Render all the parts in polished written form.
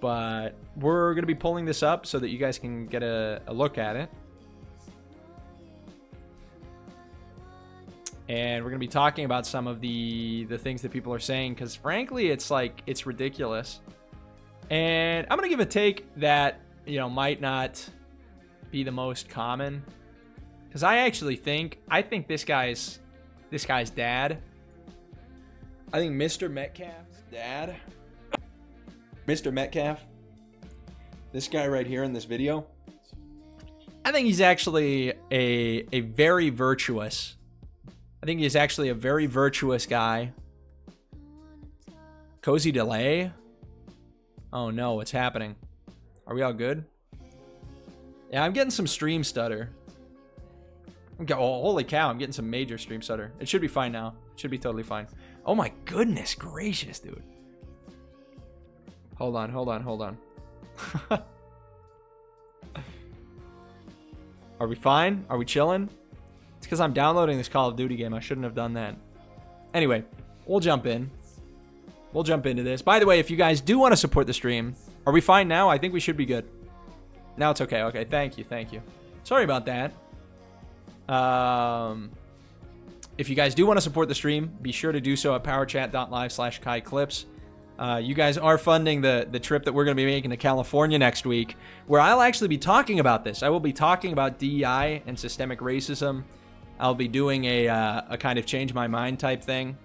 But we're going to be pulling this up so that you guys can get a look at it. And we're going to be talking about some of the things that people are saying, because frankly, it's like, it's ridiculous. And I'm going to give a take that, you know, might not be the most common, because I think this guy's dad. I think Mr. Metcalf's dad, Mr. Metcalf, this guy right here in this video, I think he's actually a very virtuous. I think he's actually a very virtuous guy. Cozy delay. Oh no, what's happening? Are we all good? Yeah, I'm getting some stream stutter. Oh, holy cow, I'm getting some major stream stutter. It should be fine now. It should be totally fine. Oh my goodness gracious, dude. Hold on. Are we fine? Are we chilling? It's because I'm downloading this Call of Duty game. I shouldn't have done that. Anyway, we'll jump in. We'll jump into this. By the way, if you guys do want to support the stream, are we fine now? I think we should be good. Now it's okay. Okay, thank you. Sorry about that. If you guys do want to support the stream, be sure to do so at powerchat.live/KaiClips. You guys are funding the trip that we're going to be making to California next week, where I'll actually be talking about this. I will be talking about DEI and systemic racism. I'll be doing a kind of change my mind type thing.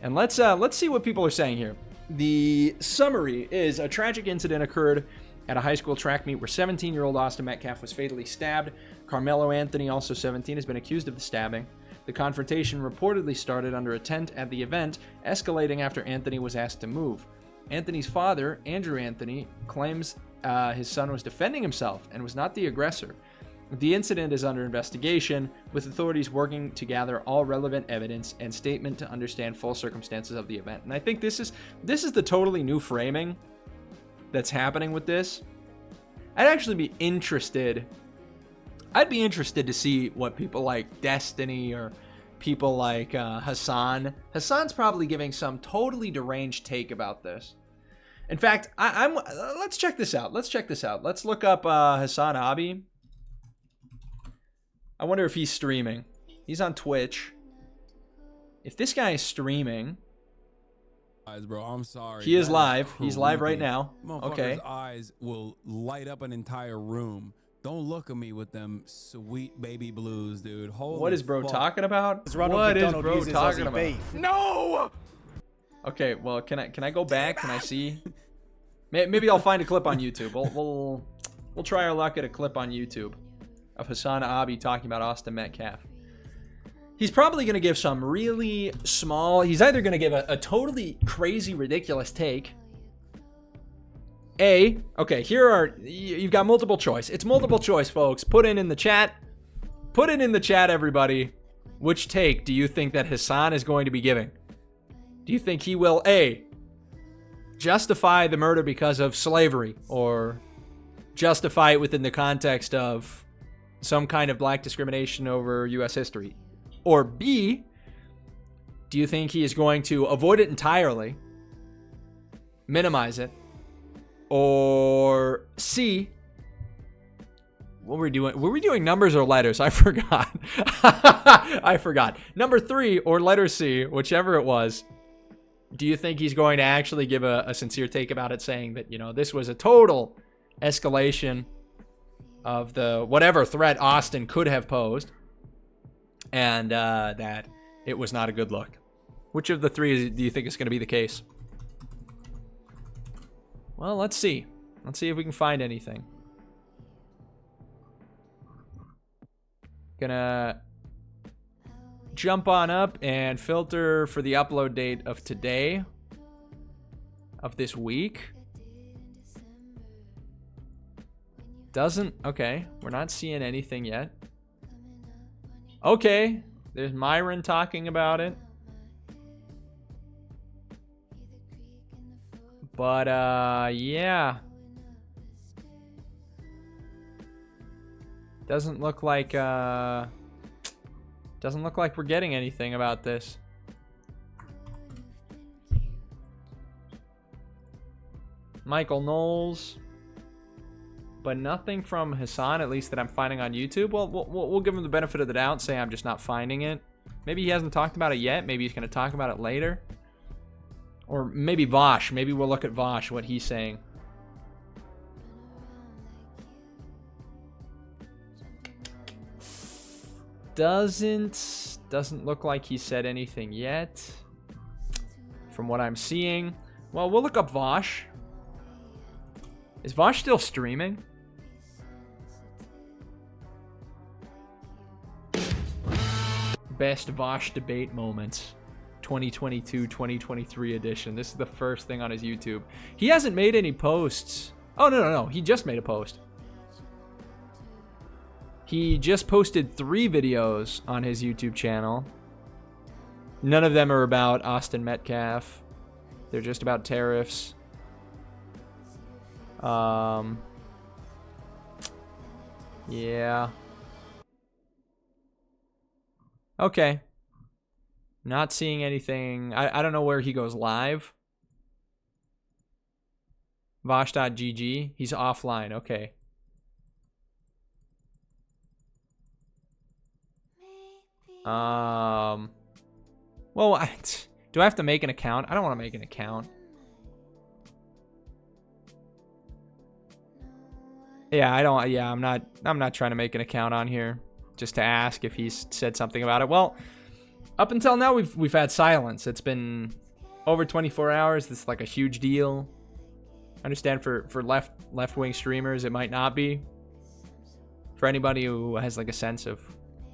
And let's see what people are saying here. The summary is: a tragic incident occurred at a high school track meet where 17-year-old Austin Metcalf was fatally stabbed. Carmelo Anthony, also 17, has been accused of the stabbing. The confrontation reportedly started under a tent at the event, escalating after Anthony was asked to move. Anthony's father, Andrew Anthony, claims his son was defending himself and was not the aggressor. The incident is under investigation, with authorities working to gather all relevant evidence and statement to understand full circumstances of the event. And I think this is the totally new framing that's happening with this. I'd actually be interested. I'd be interested to see what people like Destiny or people like Hassan. Hassan's probably giving some totally deranged take about this. In fact, let's check this out. Let's look up Hassan Abi. I wonder if he's streaming. He's on Twitch. If this guy is streaming, Eyes, bro, I'm sorry. he is live. He's live right now. Okay. Eyes will light up an entire room. Don't look at me with them sweet baby blues, dude. Holy what is bro fuck. talking about? What is bro talking about? No. Okay, well, can I go back? Can I see? Maybe I'll find a clip on YouTube. We'll try our luck at a clip on YouTube of Hassan Abi talking about Austin Metcalf. He's probably going to give some really small. He's either going to give a totally crazy, ridiculous take. Okay, you've got multiple choice. It's multiple choice, folks. Put it in the chat, everybody. Which take do you think that Hassan is going to be giving? Do you think he will, A, justify the murder because of slavery, or justify it within the context of some kind of black discrimination over U.S. history? Or B, do you think he is going to avoid it entirely, minimize it? Or C, what were we doing? Were we doing numbers or letters? I forgot. I forgot. Number 3 or letter C, whichever it was. Do you think he's going to actually give a sincere take about it, saying that, you know, this was a total escalation of the whatever threat Austin could have posed, and that it was not a good look? Which of the 3 do you think is going to be the case? Well, let's see. Let's see if we can find anything. Gonna jump on up and filter for the upload date of today, of this week. Okay, we're not seeing anything yet. Okay, there's Myron talking about it. But, yeah. Doesn't look like we're getting anything about this. Michael Knowles. But nothing from Hassan, at least that I'm finding on YouTube. Well, we'll give him the benefit of the doubt and say I'm just not finding it. Maybe he hasn't talked about it yet. Maybe he's going to talk about it later. Or maybe Vosh. Maybe we'll look at Vosh, what he's saying. Doesn't look like he said anything yet. From what I'm seeing. Well, we'll look up Vosh. Is Vosh still streaming? Best Vosh debate moments. 2022-2023 edition. This is the first thing on his YouTube. He hasn't made any posts. Oh, no. He just made a post. He just posted 3 videos on his YouTube channel. None of them are about Austin Metcalf. They're just about tariffs. Yeah. Okay. Not seeing anything. I don't know where he goes live. Vosh.gg. He's offline. Okay. Well, do I have to make an account? I don't want to make an account. Yeah, I don't. Yeah, I'm not trying to make an account on here just to ask if he's said something about it. Well, up until now we've had silence. It's been over 24 hours. This is like a huge deal. I understand for left-wing streamers it might not be. For anybody who has like a sense of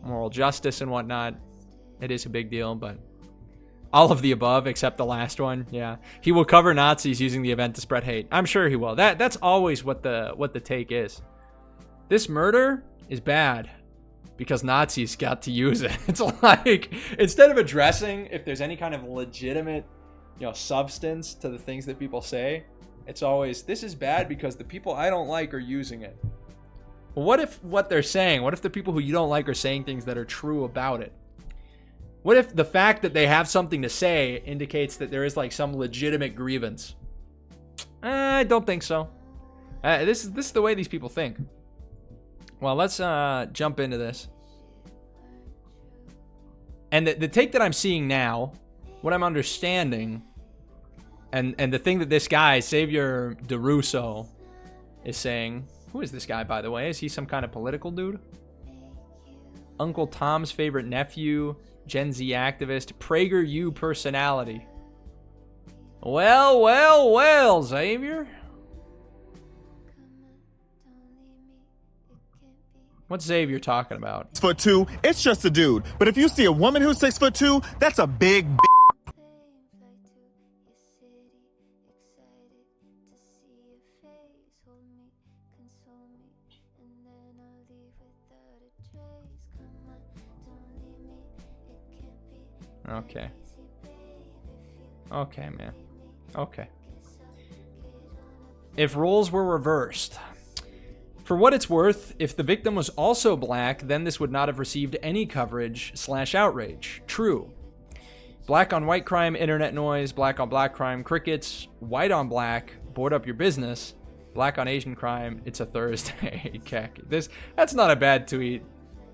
moral justice and whatnot, it is a big deal, but all of the above except the last one. Yeah, he will cover Nazis using the event to spread hate. I'm sure he will. That's always what the take is. This murder is bad because Nazis got to use it. It's like, instead of addressing if there's any kind of legitimate, substance to the things that people say, it's always, this is bad because the people I don't like are using it. Well, what if what they're saying, what if the people who you don't like are saying things that are true about it? What if the fact that they have something to say indicates that there is like some legitimate grievance? I don't think so. This is the way these people think. Well, let's jump into this. And the take that I'm seeing now, what I'm understanding, and the thing that this guy, Xavier DeRusso, is saying. Who is this guy, by the way? Is he some kind of political dude? Uncle Tom's favorite nephew, Gen Z activist, PragerU personality. Well, Xavier. What's Xavier talking about? 6'2", it's just a dude. But if you see a woman who's 6'2", that's a big Okay. Okay, man. Okay. If roles were reversed. For what it's worth, if the victim was also black, then this would not have received any coverage/outrage. True. Black on white crime, internet noise, black on black crime, crickets, white on black, board up your business, black on Asian crime, it's a Thursday. That's not a bad tweet.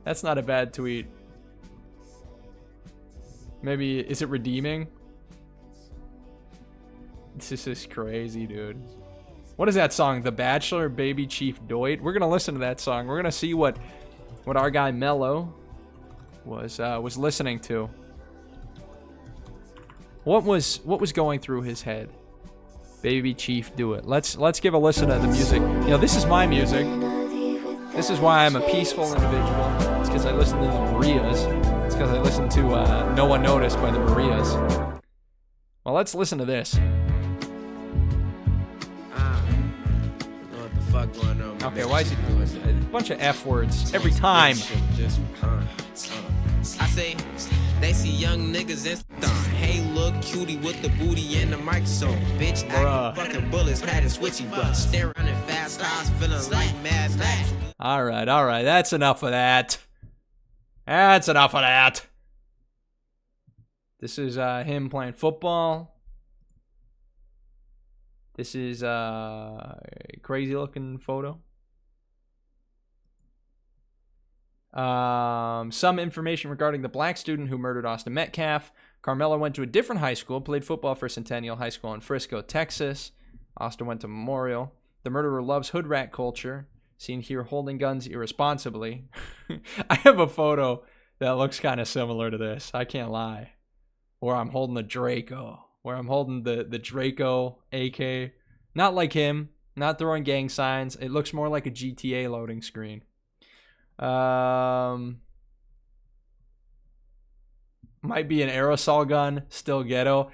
That's not a bad tweet. Maybe, is it redeeming? This is crazy, dude. What is that song? The Bachelor, Baby Chief Doit? We're gonna listen to that song. We're gonna see what our guy Mello was listening to. What was going through his head? Baby Chief, do it. Let's give a listen to the music. This is my music. This is why I'm a peaceful individual. It's because I listen to the Marias. It's because I listen to No One Noticed by the Marias. Well, let's listen to this. Fuck going on, okay, why is he doing this? A bunch of F words every time. I say, they see young niggas in hey, look, cutie with the booty and the microphone. Bitch, acting fucking bullets, had a switchy butt. Staring in fast cars, feeling like Mad Max. All right. That's enough of that. That's enough of that. This is him playing football. This is a crazy looking photo. Some information regarding the black student who murdered Austin Metcalf. Carmelo went to a different high school, played football for Centennial High School in Frisco, Texas. Austin went to Memorial. The murderer loves hood rat culture, seen here holding guns irresponsibly. I have a photo that looks kind of similar to this, I can't lie. Where I'm holding the Draco. Where I'm holding the Draco AK. Not like him, not throwing gang signs. It looks more like a GTA loading screen. Might be an aerosol gun, still ghetto.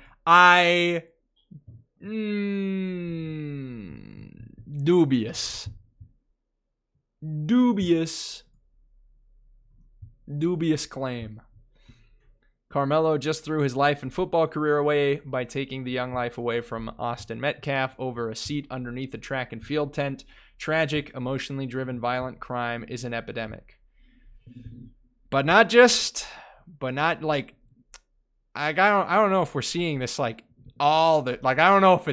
Dubious claim. Carmelo just threw his life and football career away by taking the young life away from Austin Metcalf over a seat underneath a track and field tent. Tragic, emotionally driven, violent crime is an epidemic. But not like, I don't know if we're seeing this like all the, like, I don't know if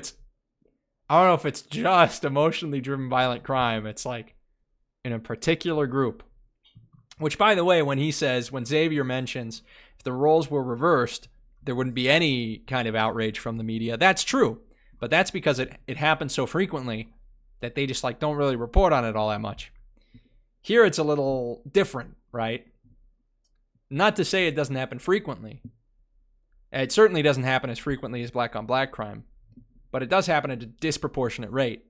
it's just emotionally driven violent crime. It's like in a particular group. Which, by the way, when Xavier mentions if the roles were reversed, there wouldn't be any kind of outrage from the media. That's true. But that's because it happens so frequently that they just like don't really report on it all that much. Here it's a little different, right? Not to say it doesn't happen frequently. It certainly doesn't happen as frequently as black on black crime, but it does happen at a disproportionate rate.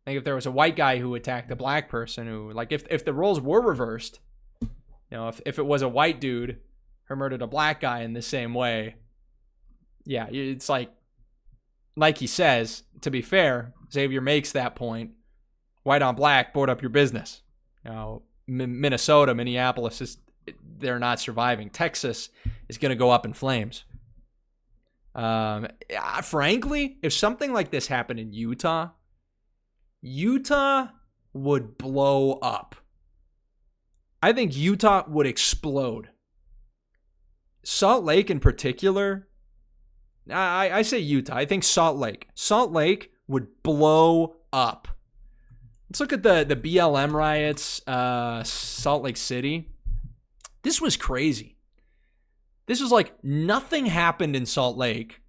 Like if there was a white guy who attacked a black person who, like if the roles were reversed, you know, if it was a white dude who murdered a black guy in the same way, yeah, it's like he says, to be fair, Xavier makes that point, white on black, board up your business. You know, Minnesota, Minneapolis, they're not surviving. Texas is going to go up in flames. Frankly, if something like this happened in Utah would blow up. I think Utah would explode. Salt Lake in particular, I say Utah. I think Salt Lake. Salt Lake would blow up. Let's look at the BLM riots, Salt Lake City. This was crazy. This was like nothing happened in Salt Lake.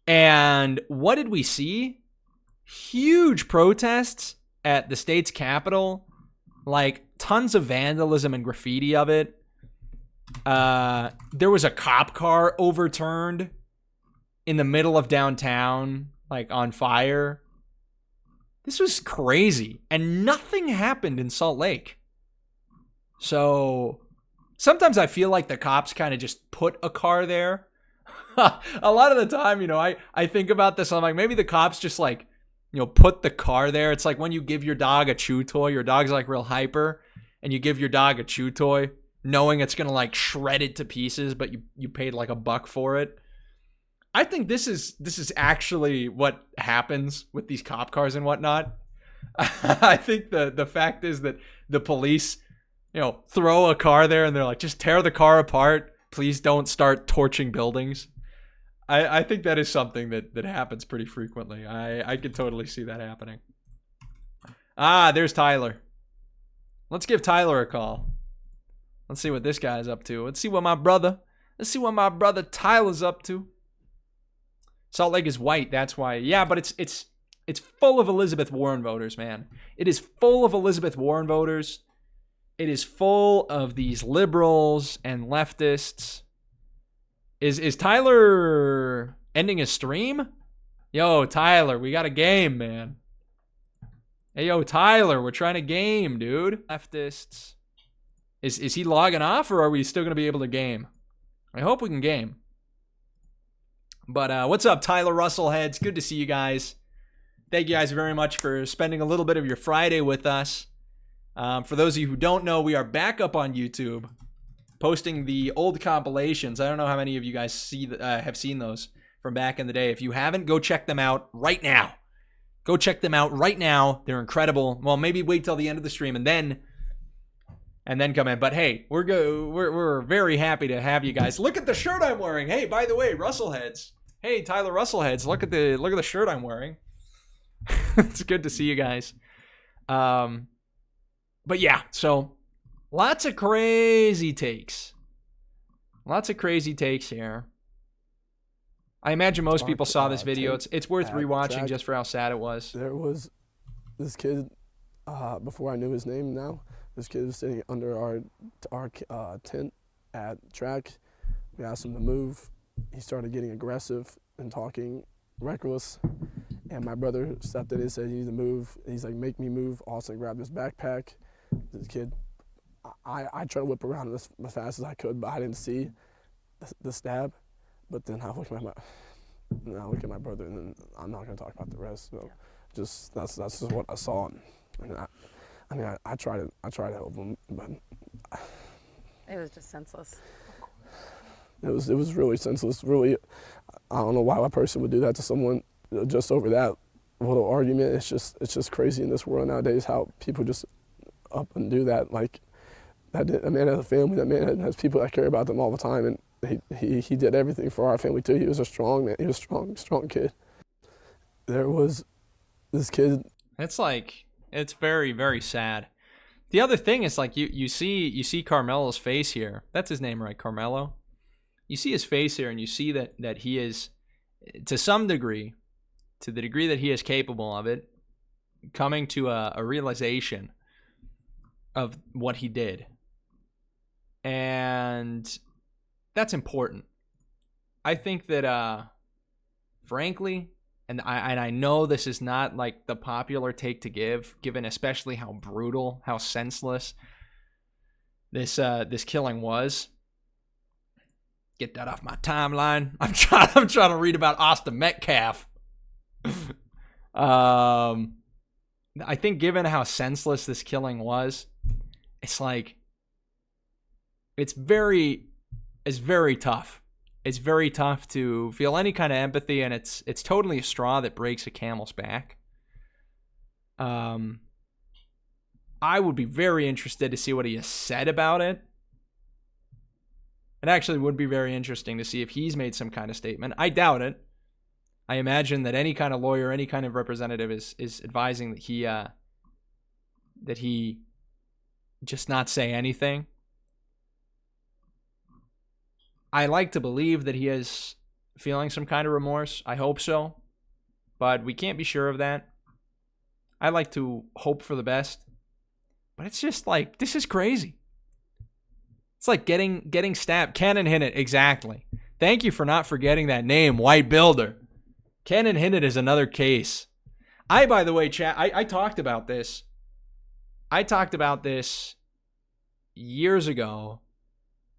And what did we see? Huge protests at the state's capital. Like tons of vandalism and graffiti of it. There was a cop car overturned in the middle of downtown, like on fire. This was crazy. And nothing happened in Salt Lake. So sometimes I feel like the cops kind of just put a car there. A lot of the time, you know, I think about this. I'm like, maybe the cops just like, you know, put the car there. It's like when you give your dog a chew toy, your dog's like real hyper, and you give your dog a chew toy knowing it's going to like shred it to pieces, but you paid like $1 for it. I think this is actually what happens with these cop cars and whatnot. I think the fact is that the police, you know, throw a car there and they're like, just tear the car apart. Please don't start torching buildings. I think that is something that happens pretty frequently. I could totally see that happening. There's Tyler. Let's give Tyler a call. Let's see what this guy's up to. Let's see what my brother Tyler's up to. Salt Lake is white, that's why. Yeah, but it's full of Elizabeth Warren voters, man. It is full of Elizabeth Warren voters. It is full of these liberals and leftists. Is Tyler ending his stream? Yo, Tyler, we got a game, man. Hey, yo, Tyler, we're trying to game, dude. Leftists. Is he logging off, or are we still going to be able to game? I hope we can game. But what's up, Tyler Russell heads? Good to see you guys. Thank you guys very much for spending a little bit of your Friday with us. For those of you who don't know, we are back up on YouTube, posting the old compilations. I don't know how many of you guys have seen those from back in the day. If you haven't, go check them out right now. Go check them out right now. They're incredible. Well, maybe wait till the end of the stream and then come in. But hey, we're very happy to have you guys. Look at the shirt I'm wearing. Hey, by the way, Russell heads. Hey, Tyler Russell heads, look at the shirt I'm wearing. It's good to see you guys. But yeah, so lots of crazy takes. Lots of crazy takes here. I imagine most people saw this video. It's worth rewatching just for how sad it was. There was this kid, before I knew his name now, this kid was sitting under our tent at track. We asked him to move. He started getting aggressive and talking reckless. And my brother stepped in and said, "You need to move." He's like, "Make me move." Austin grabbed his backpack. The kid, I tried to whip around as fast as I could, but I didn't see the stab. But then I look at my brother, and then I'm not gonna talk about the rest. So just that's just what I saw. And I tried to help him, but it was just senseless. It was really senseless. Really, I don't know why a person would do that to someone just over that little argument. It's just crazy in this world nowadays how people just up and do that. Like that man has a family. That man has people that care about them all the time, and he did everything for our family too. He was a strong man. He was a strong kid. There was this kid. It's very, very sad. The other thing is like you see Carmelo's face here. That's his name, right? Carmelo. You see his face here, and you see that he is, to some degree, to the degree that he is capable of it, coming to a realization of what he did. And that's important. I think that, frankly, and I know this is not like the popular take to give, given especially how brutal, how senseless this killing was. Get that off my timeline. I'm trying to read about Austin Metcalf. I think given how senseless this killing was, it's like it's very tough. It's very tough to feel any kind of empathy, and it's totally a straw that breaks a camel's back. I would be very interested to see what he has said about it. It actually would be very interesting to see if he's made some kind of statement. I doubt it. I imagine that any kind of lawyer, any kind of representative is advising that he just not say anything. I like to believe that he is feeling some kind of remorse. I hope so. But we can't be sure of that. I like to hope for the best. But it's just like, this is crazy. It's like getting stabbed. Cannon Hinnett, exactly. Thank you for not forgetting that name, White Builder. Cannon Hinnett is another case. By the way, chat, I talked about this. I talked about this years ago.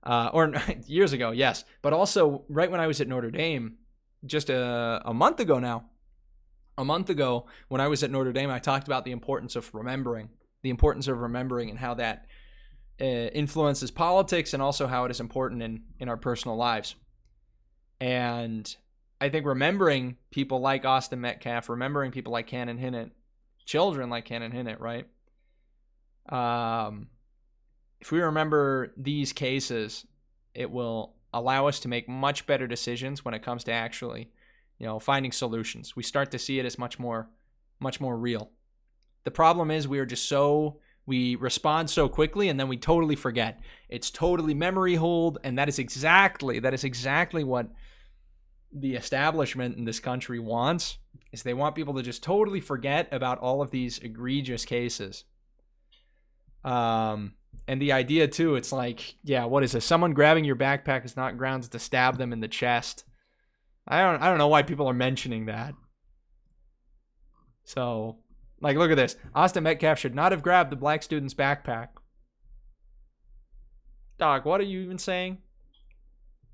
Or years ago, yes. But also right when I was at Notre Dame, just a month ago now. A month ago, when I was at Notre Dame, I talked about the importance of remembering. The importance of remembering and how that influences politics, and also how it is important in our personal lives. And I think remembering people like Austin Metcalf, remembering people like Cannon Hinnett, children like Cannon Hinnett, right? If we remember these cases, it will allow us to make much better decisions when it comes to actually, finding solutions. We start to see it as much more real. The problem is we respond so quickly, and then we totally forget. It's totally memory hold, and that is exactly what the establishment in this country wants, is they want people to just totally forget about all of these egregious cases. And the idea too, it's like, yeah, what is this? Someone grabbing your backpack is not grounds to stab them in the chest. I don't know why people are mentioning that. So, like, look at this. Austin Metcalf should not have grabbed the black student's backpack. Dog, what are you even saying?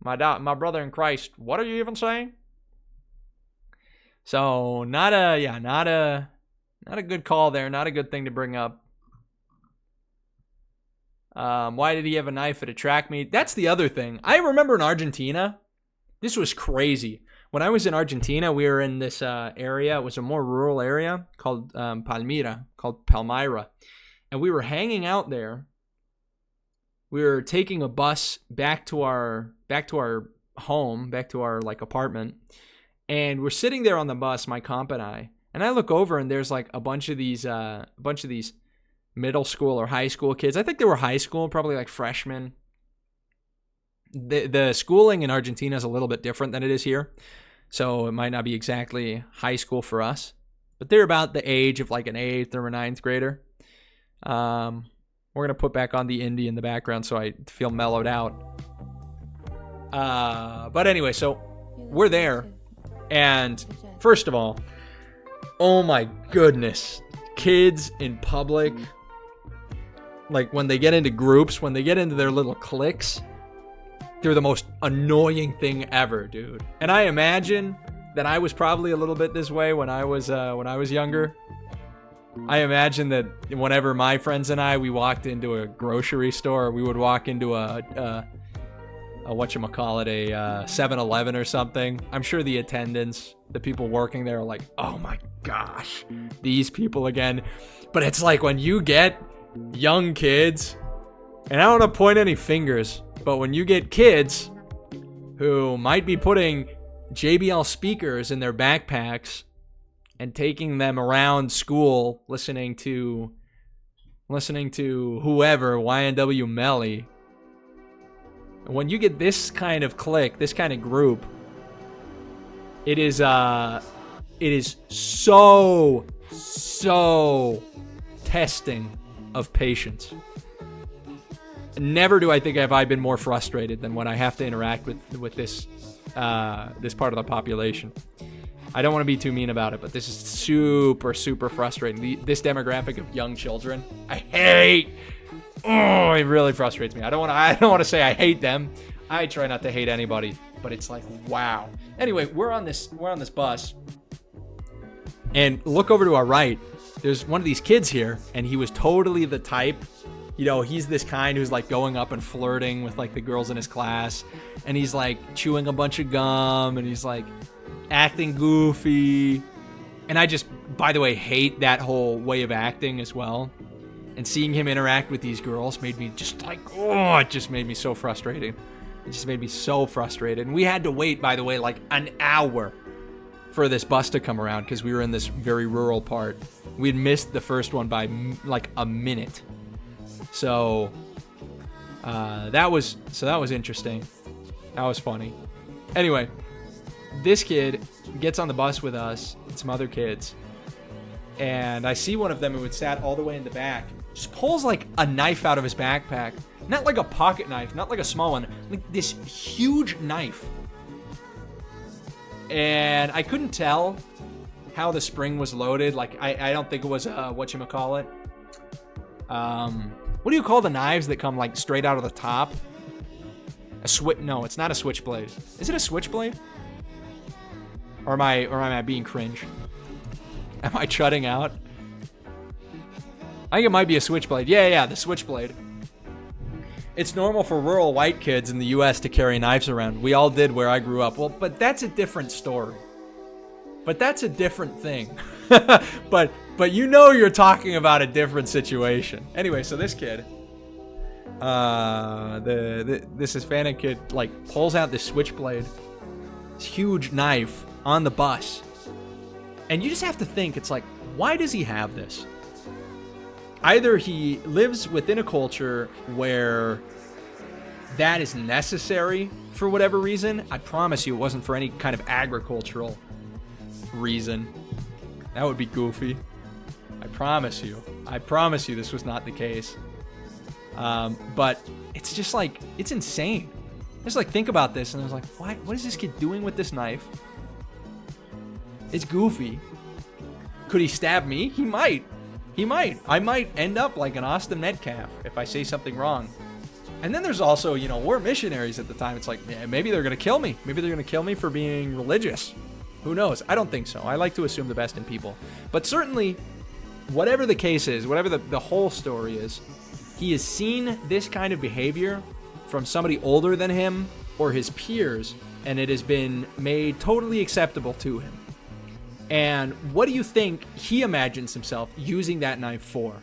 My brother in Christ, what are you even saying? So, not a good call there. Not a good thing to bring up. Why did he have a knife at a track meet? That's the other thing. I remember in Argentina, this was crazy. When I was in Argentina, we were in this area. It was a more rural area called Palmyra. And we were hanging out there. We were taking a bus back to our home, back to our apartment. And we're sitting there on the bus, my comp and I look over and there's like a bunch of these middle school or high school kids. I think they were high school, probably like freshmen. The schooling in Argentina is a little bit different than it is here. So it might not be exactly high school for us, but they're about the age of like an 8th or a 9th grader. We're going to put back on the indie in the background so I feel mellowed out. But anyway, so we're there. And first of all, oh my goodness, kids in public, like when they get into groups, when they get into their little cliques, they're the most annoying thing ever, dude. And I imagine that I was probably a little bit this way when I was younger. I imagine that whenever my friends and we walked into a grocery store, we would walk into a 7-Eleven or something. I'm sure the attendants, the people working there are like, oh my gosh, these people again. But it's like when you get young kids, and I don't want to point any fingers, but when you get kids who might be putting JBL speakers in their backpacks and taking them around school, listening to whoever, YNW Melly, when you get this kind of clique, this kind of group, it is so testing of patience. Never do I think have I been more frustrated than when I have to interact with this part of the population. I don't want to be too mean about it, but this is super frustrating. This demographic of young children, I hate. Oh, it really frustrates me. I don't want to say I hate them. I try not to hate anybody, but it's like, wow. Anyway, we're on this bus, and look over to our right. There's one of these kids here, and he was totally the type. You know, he's this kind who's like going up and flirting with like the girls in his class, and he's like chewing a bunch of gum, and he's like acting goofy. And I just, by the way, hate that whole way of acting as well. And seeing him interact with these girls made me just like, oh, it just made me so frustrated. It just made me so frustrated. And we had to wait, by the way, like an hour for this bus to come around because we were in this very rural part. We had missed the first one by like a minute. So that was interesting. That was funny. Anyway, this kid gets on the bus with us and some other kids, and I see one of them who had sat all the way in the back just pulls like a knife out of his backpack. Not like a pocket knife, not like a small one, like this huge knife. And I couldn't tell how the spring was loaded. Like I don't think it was whatchamacallit. What do you call the knives that come like straight out of the top? No, it's not a switchblade. Is it a switchblade? Or am I being cringe? Am I shutting out? I think it might be a switchblade. Yeah, the switchblade. It's normal for rural white kids in the U.S. to carry knives around. We all did where I grew up. Well, but that's a different story. But that's a different thing. But you know you're talking about a different situation. Anyway, so this kid, this Hispanic kid, like pulls out this switchblade, this huge knife on the bus. And you just have to think, it's like, why does he have this? Either he lives within a culture where that is necessary for whatever reason. I promise you it wasn't for any kind of agricultural reason. That would be goofy. I promise you this was not the case. But it's just like, it's insane. Just like think about this, and I was like, what is this kid doing with this knife? It's goofy. Could he stab me? He might. I might end up like an Austin Metcalf if I say something wrong. And then there's also, we're missionaries at the time. It's like, yeah, maybe they're going to kill me. Maybe they're going to kill me for being religious. Who knows? I don't think so. I like to assume the best in people. But certainly, whatever the case is, whatever the whole story is, he has seen this kind of behavior from somebody older than him or his peers, and it has been made totally acceptable to him. And what do you think he imagines himself using that knife for?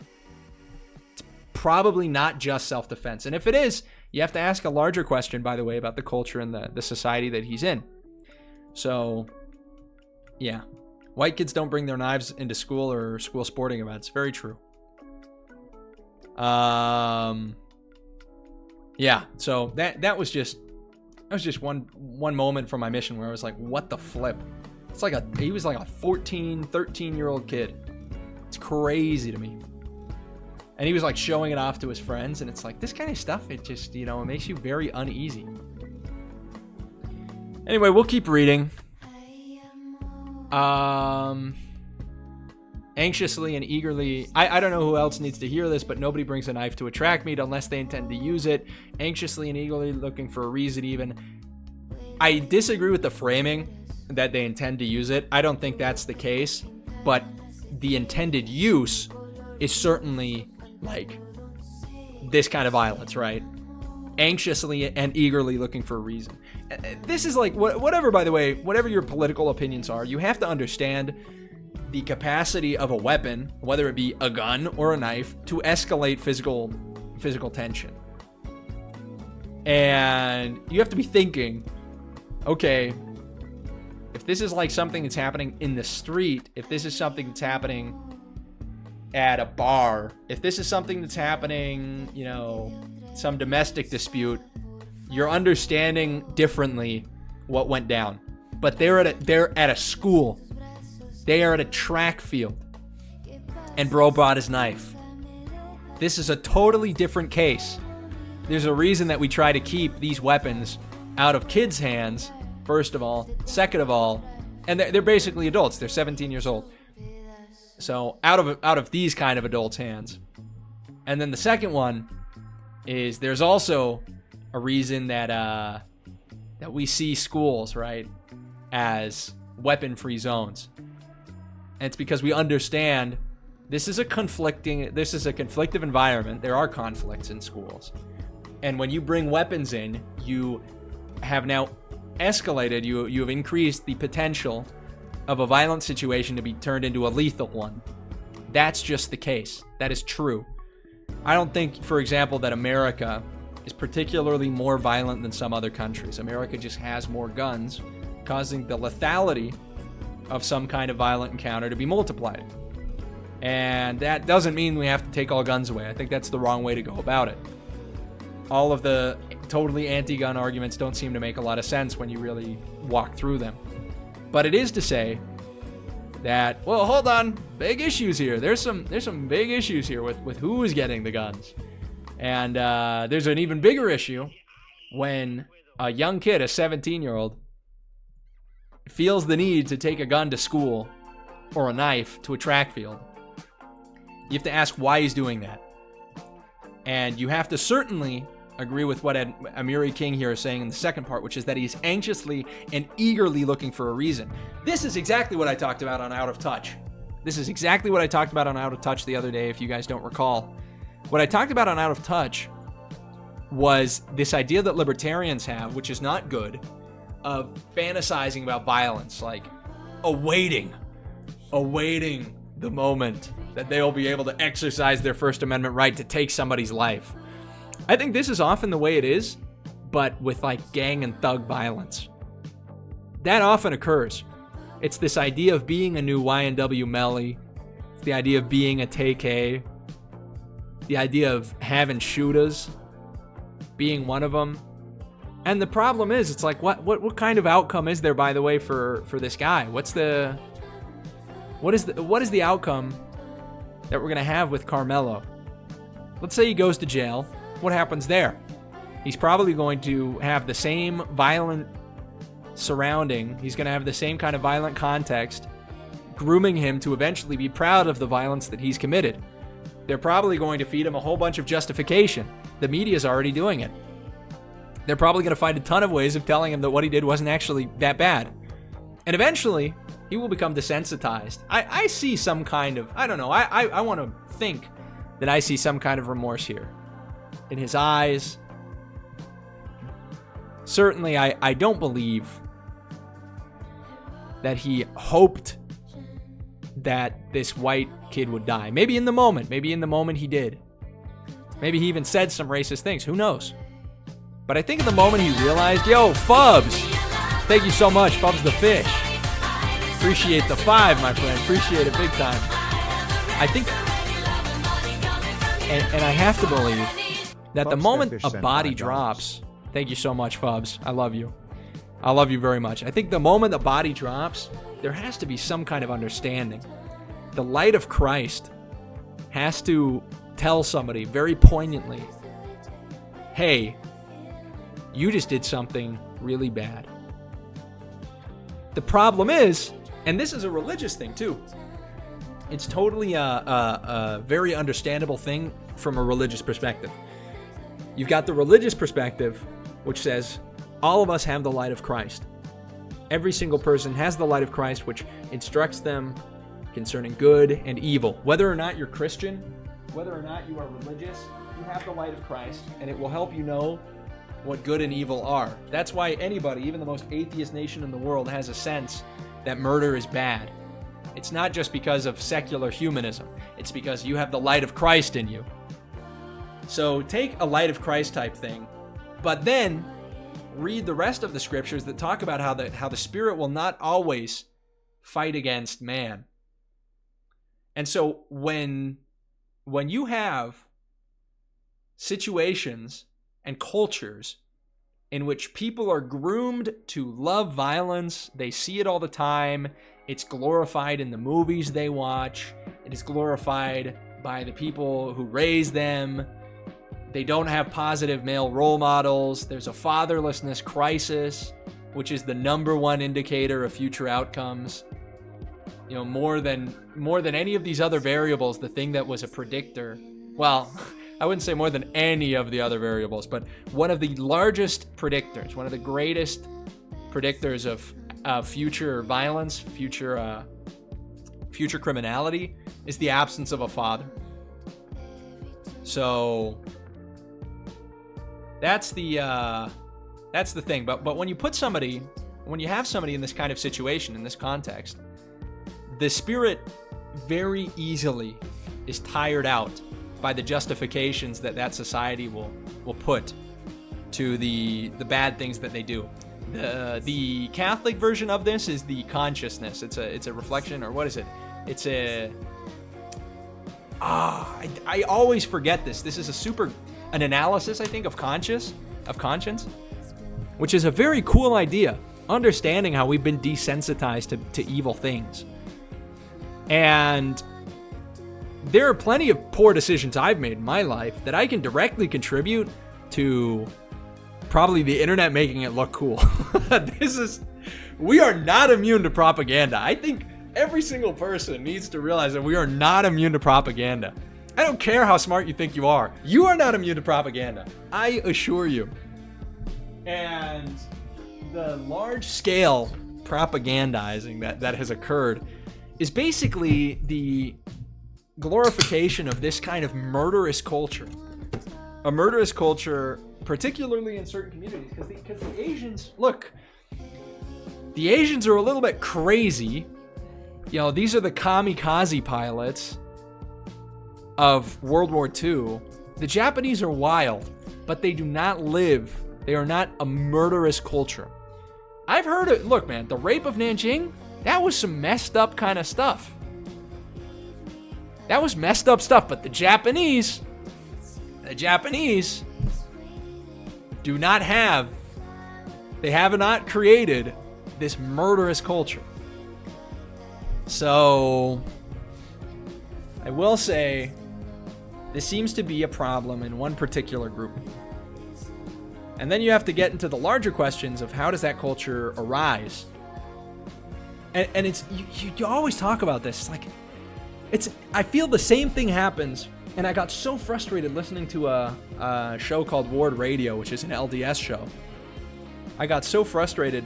It's probably not just self-defense. And if it is, you have to ask a larger question, by the way, about the culture and the society that he's in. So Yeah. White kids don't bring their knives into school or school sporting events. Very true. Yeah, so that was just one moment from my mission where I was like, what the flip? He was like a 14, 13-year-old kid. It's crazy to me. And he was like showing it off to his friends, and it's like, this kind of stuff, it just, it makes you very uneasy. Anyway, we'll keep reading. Anxiously and eagerly, I don't know who else needs to hear this, but nobody brings a knife to a track meet unless they intend to use it. Anxiously and eagerly looking for a reason even. I disagree with the framing that they intend to use it. I don't think that's the case, but the intended use is certainly like this kind of violence, right? Anxiously and eagerly looking for a reason. This is like, whatever, by the way, whatever your political opinions are, you have to understand the capacity of a weapon, whether it be a gun or a knife, to escalate physical tension. And you have to be thinking, okay, if this is like something that's happening in the street, if this is something that's happening at a bar, if this is something that's happening, some domestic dispute, you're understanding differently what went down. But they're at a school. They are at a track field. And bro brought his knife. This is a totally different case. There's a reason that we try to keep these weapons out of kids' hands, first of all. Second of all, and they're basically adults. They're 17 years old. So out of these kind of adults' hands. And then the second one is there's also a reason that we see schools, right, as weapon-free zones. And it's because we understand this is a conflictive environment. There are conflicts in schools. And when you bring weapons in, you have now escalated, you have increased the potential of a violent situation to be turned into a lethal one. That's just the case. That is true. I don't think, for example, that America is particularly more violent than some other countries. America just has more guns, causing the lethality of some kind of violent encounter to be multiplied. And that doesn't mean we have to take all guns away. I think that's the wrong way to go about it. All of the totally anti-gun arguments don't seem to make a lot of sense when you really walk through them. But it is to say that, well, hold on, big issues here. There's some big issues here with who is getting the guns. And there's an even bigger issue when a young kid, a 17-year-old, feels the need to take a gun to school or a knife to a track field. You have to ask why he's doing that. And you have to certainly agree with what Amiri King here is saying in the second part, which is that he's anxiously and eagerly looking for a reason. This is exactly what I talked about on Out of Touch. This is exactly what I talked about on Out of Touch the other day, if you guys don't recall. What I talked about on Out of Touch was this idea that libertarians have, which is not good, of fantasizing about violence, like awaiting the moment that they'll be able to exercise their First Amendment right to take somebody's life. I think this is often the way it is, but with like gang and thug violence. That often occurs. It's this idea of being a new YNW Melly. It's the idea of being a TK. The idea of having shooters, being one of them. And the problem is, it's like, what kind of outcome is there, by the way, for this guy? What is the outcome that we're gonna have with Carmelo? Let's say he goes to jail. What happens there? He's probably going to have the same violent surrounding. He's going to have the same kind of violent context, grooming him to eventually be proud of the violence that he's committed. They're probably going to feed him a whole bunch of justification. The media's already doing it. They're probably going to find a ton of ways of telling him that what he did wasn't actually that bad. And eventually, he will become desensitized. I see some kind of, I don't know, I want to think that I see some kind of remorse here in his eyes. Certainly, I don't believe that he hoped that this white kid would die. Maybe in the moment he did. Maybe he even said some racist things. Who knows? But I think in the moment he realized, yo, Fubs, thank you so much, Fubs the Fish. Appreciate the 5, my friend. Appreciate it big time. I think, and I have to believe that the moment a body drops, thank you so much, Fubs. I love you. I love you very much. I think the moment the body drops, there has to be some kind of understanding. The light of Christ has to tell somebody very poignantly, hey, you just did something really bad. The problem is, and this is a religious thing too, it's totally a very understandable thing from a religious perspective. You've got the religious perspective, which says all of us have the light of Christ. Every single person has the light of Christ, which instructs them concerning good and evil. Whether or not you're Christian, whether or not you are religious, you have the light of Christ, and it will help you know what good and evil are. That's why anybody, even the most atheist nation in the world, has a sense that murder is bad. It's not just because of secular humanism. It's because you have the light of Christ in you. So take a light of Christ type thing, but then read the rest of the scriptures that talk about how the Spirit will not always fight against man. And so when you have situations and cultures in which people are groomed to love violence, they see it all the time, it's glorified in the movies they watch, it is glorified by the people who raise them, they don't have positive male role models, there's a fatherlessness crisis, which is the number one indicator of future outcomes. You know, more than any of these other variables, the thing that was a predictor, well, I wouldn't say more than any of the other variables, but one of the largest predictors, one of the greatest predictors of future violence, future criminality, is the absence of a father. So that's the thing. But when you have somebody in this kind of situation, in this context, the Spirit very easily is tired out by the justifications that society will put to the bad things that they do. The Catholic version of this is the consciousness. It's a reflection, or what is it? It's I always forget this. This is an analysis, I think, of conscience, which is a very cool idea. Understanding how we've been desensitized to evil things. And there are plenty of poor decisions I've made in my life that I can directly contribute to probably the internet making it look cool. We are not immune to propaganda. I think every single person needs to realize that we are not immune to propaganda. I don't care how smart you think you are. You are not immune to propaganda. I assure you. And the large-scale propagandizing that has occurred is basically the glorification of this kind of murderous culture. A murderous culture, particularly in certain communities, because the Asians, look, the Asians are a little bit crazy. You know, these are the kamikaze pilots of World War II. The Japanese are wild, but they do not live. They are not a murderous culture. I've heard it. Look, man, the rape of Nanjing, that was some messed up kind of stuff. That was messed up stuff, but the Japanese do not have, they have not created this murderous culture. So, I will say, this seems to be a problem in one particular group. And then you have to get into the larger questions of how does that culture arise? And it's, you always talk about this, I feel the same thing happens, and I got so frustrated listening to a show called Ward Radio, which is an LDS show. I got so frustrated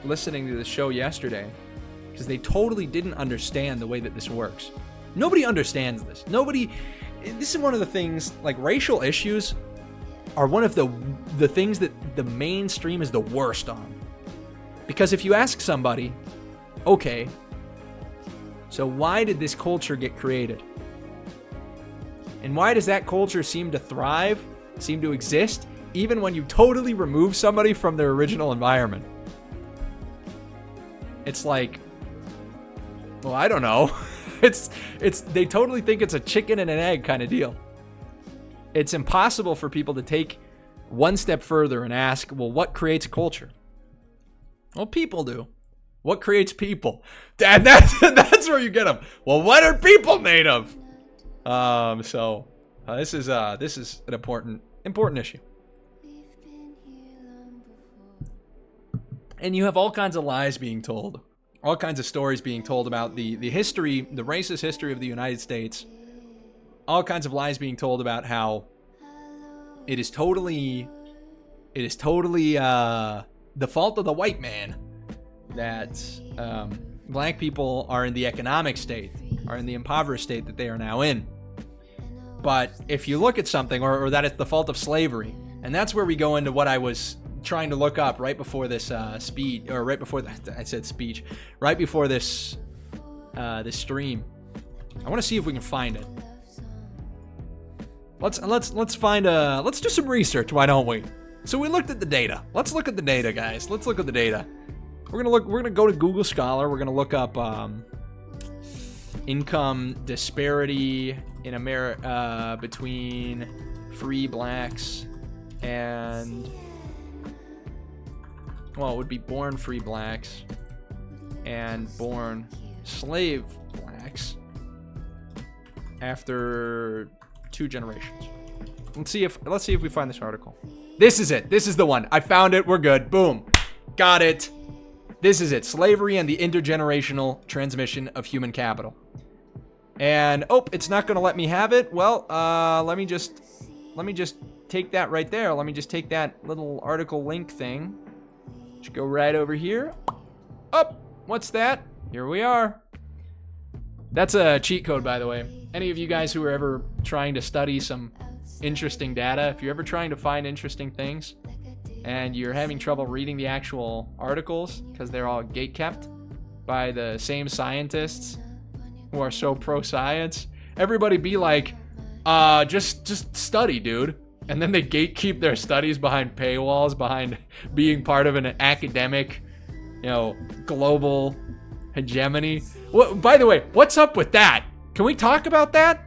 listening to the show yesterday because they totally didn't understand the way that this works. Nobody understands this. This is one of the things, like racial issues are one of the things that the mainstream is the worst on. Because if you ask somebody, okay, so why did this culture get created? And why does that culture seem to thrive, seem to exist, even when you totally remove somebody from their original environment? It's like, Well, I don't know. They totally think it's a chicken and an egg kind of deal. It's impossible for people to take one step further and ask, well, what creates culture? Well, people do. What creates people? Dad, that's where you get them. Well, what are people made of? This is an important issue. And you have all kinds of lies being told, all kinds of stories being told about the history, the racist history of the United States. All kinds of lies being told about how it is totally the fault of the white man that black people are in the economic state, are in the impoverished state that they are now in. But if you look at something, or that it's the fault of slavery, and that's where we go into what I was trying to look up right before this speech, or right before I said speech, right before this this stream. I want to see if we can find it. Let's do some research. Why don't we? So we looked at the data. Let's look at the data, guys. Let's look at the data. We're gonna go to Google Scholar. We're gonna look up income disparity in America between free blacks and, well, it would be born free blacks and born slave blacks after 2 generations. Let's see if we find this article. This is it. This is the one. I found it. We're good. Boom. Got it. This is it. Slavery and the intergenerational transmission of human capital. And it's not going to let me have it. Well, let me just take that right there. Let me just take that little article link thing. Just go right over here. What's that? Here we are. That's a cheat code, by the way. Any of you guys who are ever trying to study some interesting data, if you're ever trying to find interesting things and you're having trouble reading the actual articles because they're all gate-kept by the same scientists who are so pro-science, everybody be like, just study, dude. And then they gatekeep their studies behind paywalls, behind being part of an academic, global hegemony. By the way, what's up with that? Can we talk about that?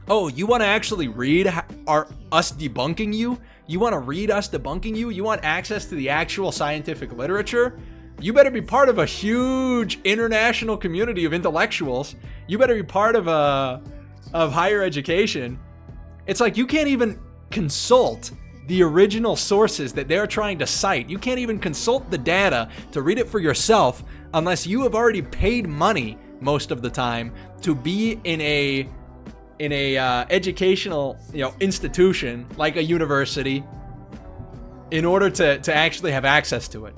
Oh, you want to actually read us debunking you? You want to read us debunking you? You want access to the actual scientific literature? You better be part of a huge international community of intellectuals. You better be part of higher education. It's like you can't even consult the original sources that they're trying to cite. You can't even consult the data to read it for yourself unless you have already paid money most of the time to be in a educational institution like a university in order to actually have access to it.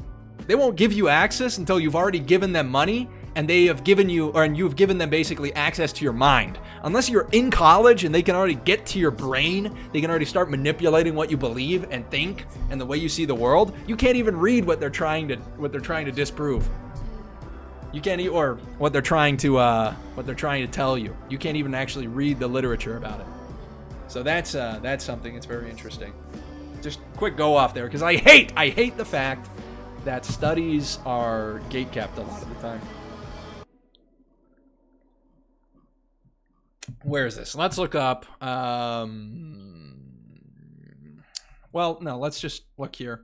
They won't give you access until you've already given them money and they have given you, or you have given them basically access to your mind. Unless you're in college and they can already get to your brain, they can already start manipulating what you believe and think and the way you see the world. You can't even read what they're trying to disprove. You can't, or what they're trying to tell you. You can't even actually read the literature about it. So that's something that's very interesting. Just quick go off there, because I hate the fact that studies are gatekept a lot of the time. Where is this? Let's look up. Well, no, let's just look here.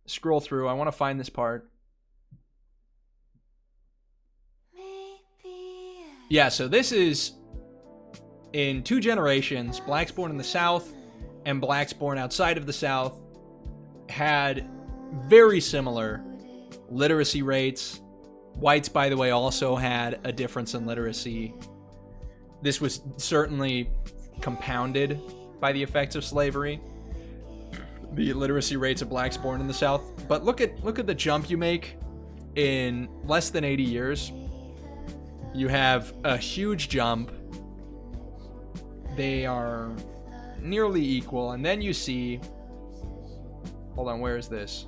Scroll through. I want to find this part. Yeah, so this is in 2 generations, blacks born in the South and blacks born outside of the South had very similar literacy rates. Whites, by the way, also had a difference in literacy. This was certainly compounded by the effects of slavery, the literacy rates of blacks born in the South. But look at the jump you make in less than 80 years. You have a huge jump. They are nearly equal. And then you see, hold on, where is this?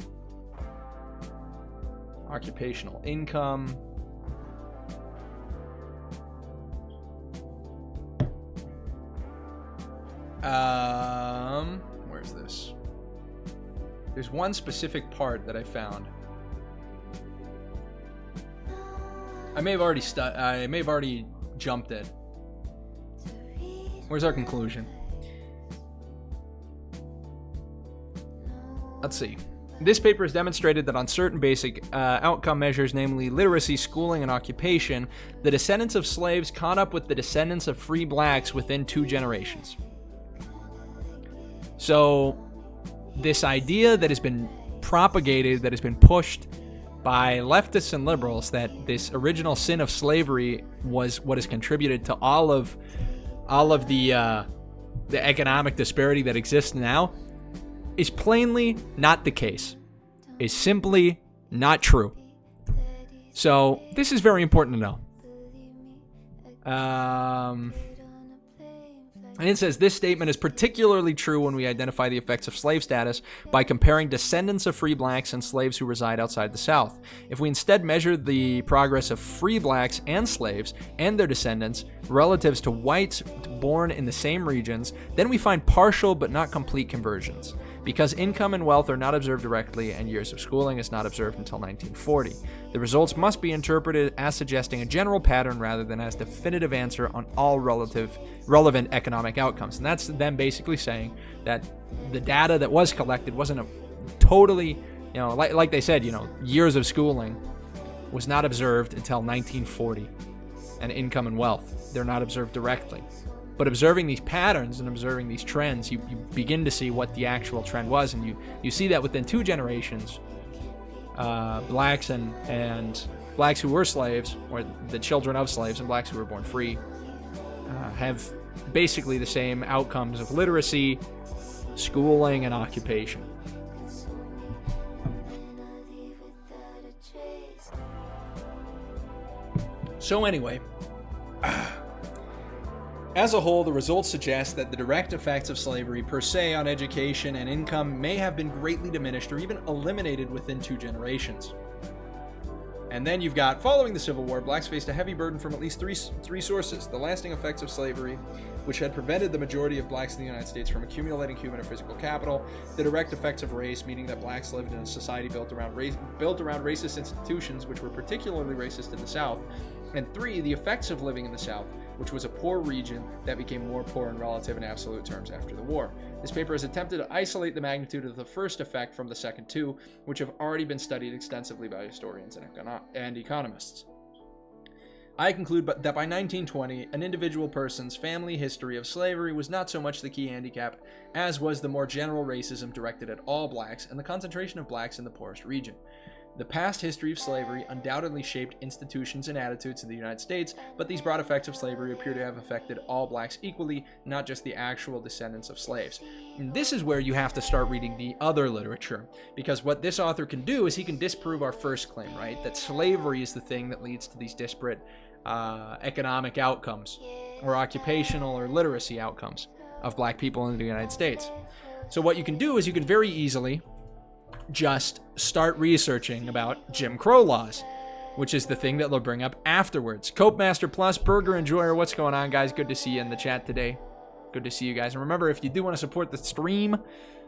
Occupational income. Where's this? There's one specific part that I found. I may have already jumped it. Where's our conclusion? Let's see. This paper has demonstrated that on certain basic outcome measures, namely literacy, schooling, and occupation, the descendants of slaves caught up with the descendants of free blacks within 2 generations. So, this idea that has been propagated, that has been pushed by leftists and liberals, that this original sin of slavery was what has contributed to all of the economic disparity that exists now, is plainly not the case. Is simply not true. So this is very important to know. And it says, this statement is particularly true when we identify the effects of slave status by comparing descendants of free blacks and slaves who reside outside the South. If we instead measure the progress of free blacks and slaves and their descendants relatives to whites born in the same regions, then we find partial but not complete conversions, because income and wealth are not observed directly and years of schooling is not observed until 1940. The results must be interpreted as suggesting a general pattern rather than as definitive answer on all relevant economic outcomes. And that's them basically saying that the data that was collected wasn't a totally, like they said, years of schooling was not observed until 1940. And income and wealth, they're not observed directly. But observing these patterns and observing these trends, you begin to see what the actual trend was, and you see that within 2 generations, blacks and blacks who were slaves, or the children of slaves, and blacks who were born free, have basically the same outcomes of literacy, schooling, and occupation. So anyway, as a whole, the results suggest that the direct effects of slavery per se on education and income may have been greatly diminished or even eliminated within 2 generations. And then you've got, following the Civil War, blacks faced a heavy burden from at least three sources: the lasting effects of slavery, which had prevented the majority of blacks in the United States from accumulating human or physical capital; the direct effects of race, meaning that blacks lived in a society built around racist institutions, which were particularly racist in the South; and 3, the effects of living in the South, which was a poor region that became more poor in relative and absolute terms after the war. This paper has attempted to isolate the magnitude of the first effect from the second 2, which have already been studied extensively by historians and economists. I conclude that by 1920, an individual person's family history of slavery was not so much the key handicap as was the more general racism directed at all blacks and the concentration of blacks in the poorest region. The past history of slavery undoubtedly shaped institutions and attitudes in the United States, but these broad effects of slavery appear to have affected all blacks equally, not just the actual descendants of slaves. And this is where you have to start reading the other literature, because what this author can do is he can disprove our first claim, right? That slavery is the thing that leads to these disparate economic outcomes, or occupational or literacy outcomes of black people in the United States. So what you can do is you can very easily just start researching about Jim Crow laws, which is the thing that they'll bring up afterwards. Cope Master Plus, Burger Enjoyer, what's going on, guys? Good to see you in the chat today. Good to see you guys. And remember, if you do want to support the stream,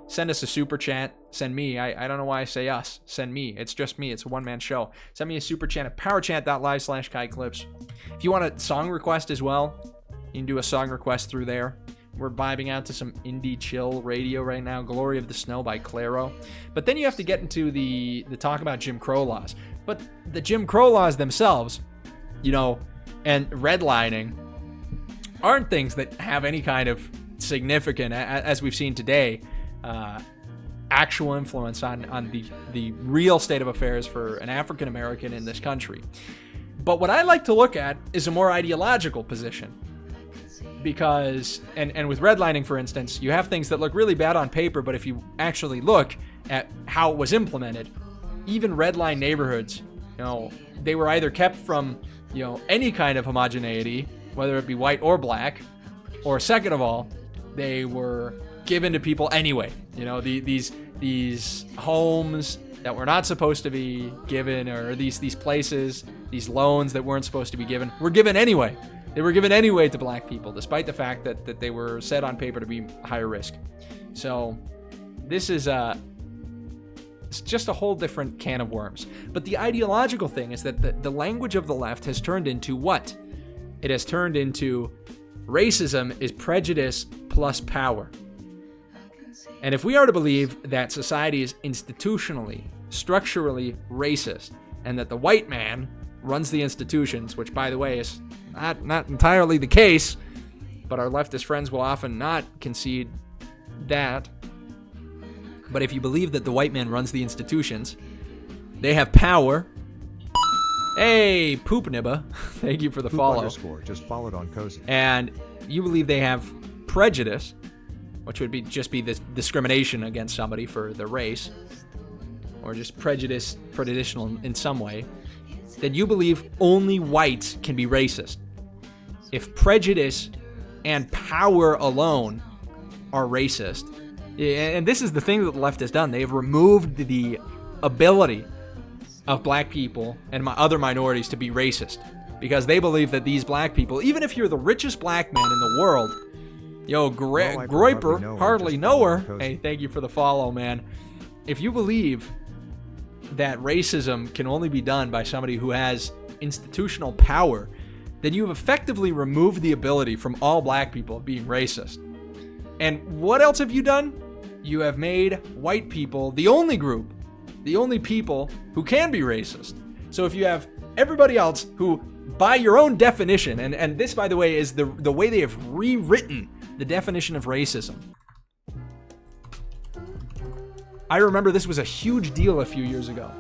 send us a super chat. Send me. I don't know why I say us. Send me. It's just me. It's a one-man show. Send me a super chat at powerchat.live/KaiClips. If you want a song request as well, you can do a song request through there. We're vibing out to some indie chill radio right now. Glory of the Snow by Claro. But then you have to get into the talk about Jim Crow laws. But the Jim Crow laws themselves, and redlining aren't things that have any kind of significant, as we've seen today, actual influence on the real state of affairs for an African American in this country. But what I like to look at is a more ideological position. Because, and with redlining, for instance, you have things that look really bad on paper, but if you actually look at how it was implemented, even redline neighborhoods, they were either kept from, any kind of homogeneity, whether it be white or black, or second of all, they were given to people anyway. These homes that were not supposed to be given, or these places, these loans that weren't supposed to be given, were given anyway. They were given anyway to black people, despite the fact that they were set on paper to be higher risk. So this is It's just a whole different can of worms. But the ideological thing is that the language of the left has turned into what? It has turned into racism is prejudice plus power. And if we are to believe that society is institutionally, structurally racist, and that the white man runs the institutions, which, by the way, is not entirely the case, but our leftist friends will often not concede that. But if you believe that the white man runs the institutions, they have power. Hey, Poop Nibba, thank you for the follow. _ just followed on Cozy. And you believe they have prejudice, which would be just be this discrimination against somebody for their race, or just prejudicial in some way, then you believe only whites can be racist. If prejudice and power alone are racist, and this is the thing that the left has done, they have removed the ability of black people and other minorities to be racist, because they believe that these black people, even if you're the richest black man in the world, Groiper, hardly know her. Hey, thank you for the follow, man. If you believe that racism can only be done by somebody who has institutional power, then you have effectively removed the ability from all black people of being racist. And what else have you done? You have made white people the only group, the only people who can be racist. So if you have everybody else who, by your own definition, and this, by the way, is the way they have rewritten the definition of racism. I remember this was a huge deal a few years ago.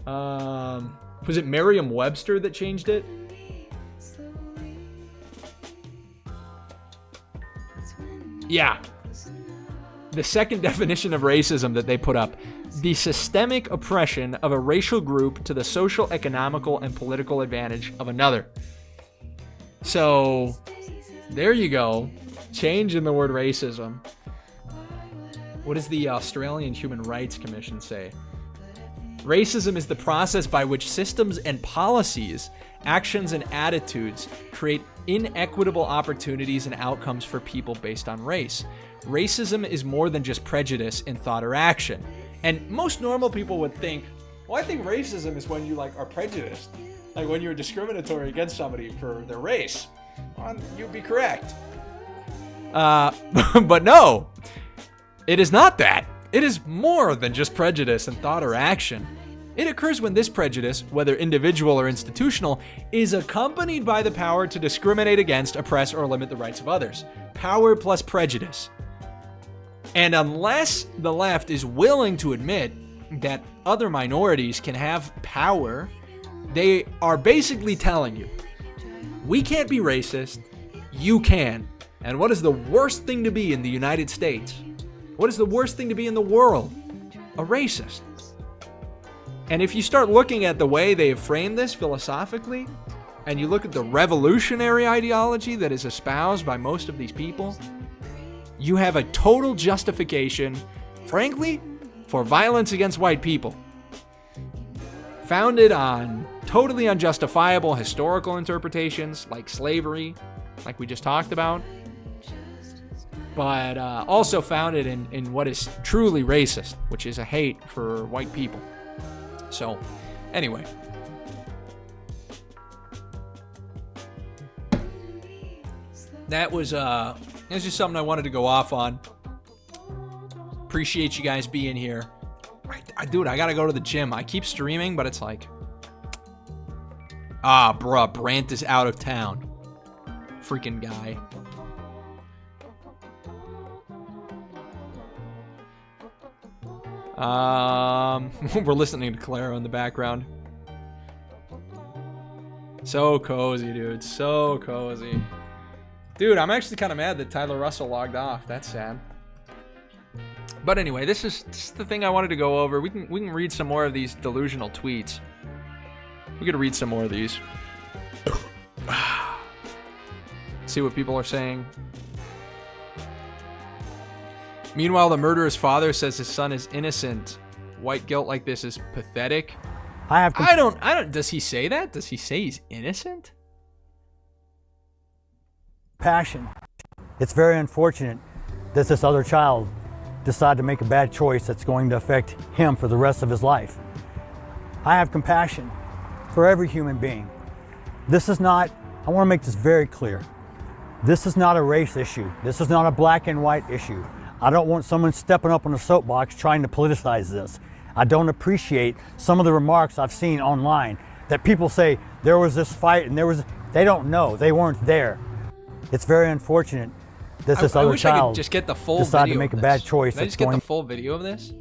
Was it Merriam-Webster that changed it? Yeah. The second definition of racism that they put up: the systemic oppression of a racial group to the social, economical, and political advantage of another. So, there you go. Change in the word racism. What does the Australian Human Rights Commission say? Racism is the process by which systems and policies, actions and attitudes create inequitable opportunities and outcomes for people based on race. Racism is more than just prejudice in thought or action. And most normal people would think, well, I think racism is when you are prejudiced. Like when you're discriminatory against somebody for their race. Well, you'd be correct. But no, it is not that. It is more than just prejudice in thought or action. It occurs when this prejudice, whether individual or institutional, is accompanied by the power to discriminate against, oppress, or limit the rights of others. Power plus prejudice. And unless the left is willing to admit that other minorities can have power, they are basically telling you, we can't be racist, you can. And what is the worst thing to be in the United States? What is the worst thing to be in the world? A racist. And if you start looking at the way they have framed this philosophically, and you look at the revolutionary ideology that is espoused by most of these people, you have a total justification, frankly, for violence against white people. Founded on totally unjustifiable historical interpretations like slavery, like we just talked about, but also founded in what is truly racist, which is a hate for white people. So, anyway. That was just something I wanted to go off on. Appreciate you guys being here. Dude, I gotta go to the gym. I keep streaming, but it's like, bruh, Brant is out of town. Freaking guy. We're listening to Claro in the background. So cozy, dude. So cozy. Dude, I'm actually kind of mad that Tyler Russell logged off. That's sad. But anyway, this is the thing I wanted to go over. We can read some more of these delusional tweets. We could read some more of these. See what people are saying. Meanwhile, the murderer's father says his son is innocent. White guilt like this is pathetic. I don't. Does he say that? Does he say he's innocent? Passion. It's very unfortunate that this other child decide to make a bad choice that's going to affect him for the rest of his life. I have compassion for every human being. This is not, I want to make this very clear. This is not a race issue. This is not a black and white issue. I don't want someone stepping up on a soapbox trying to politicize this. I don't appreciate some of the remarks I've seen online that people say there was this fight and they don't know, they weren't there. It's very unfortunate that this I other wish I could child just get the full decided video to make of a bad this. choice. Can I just get the full video of this?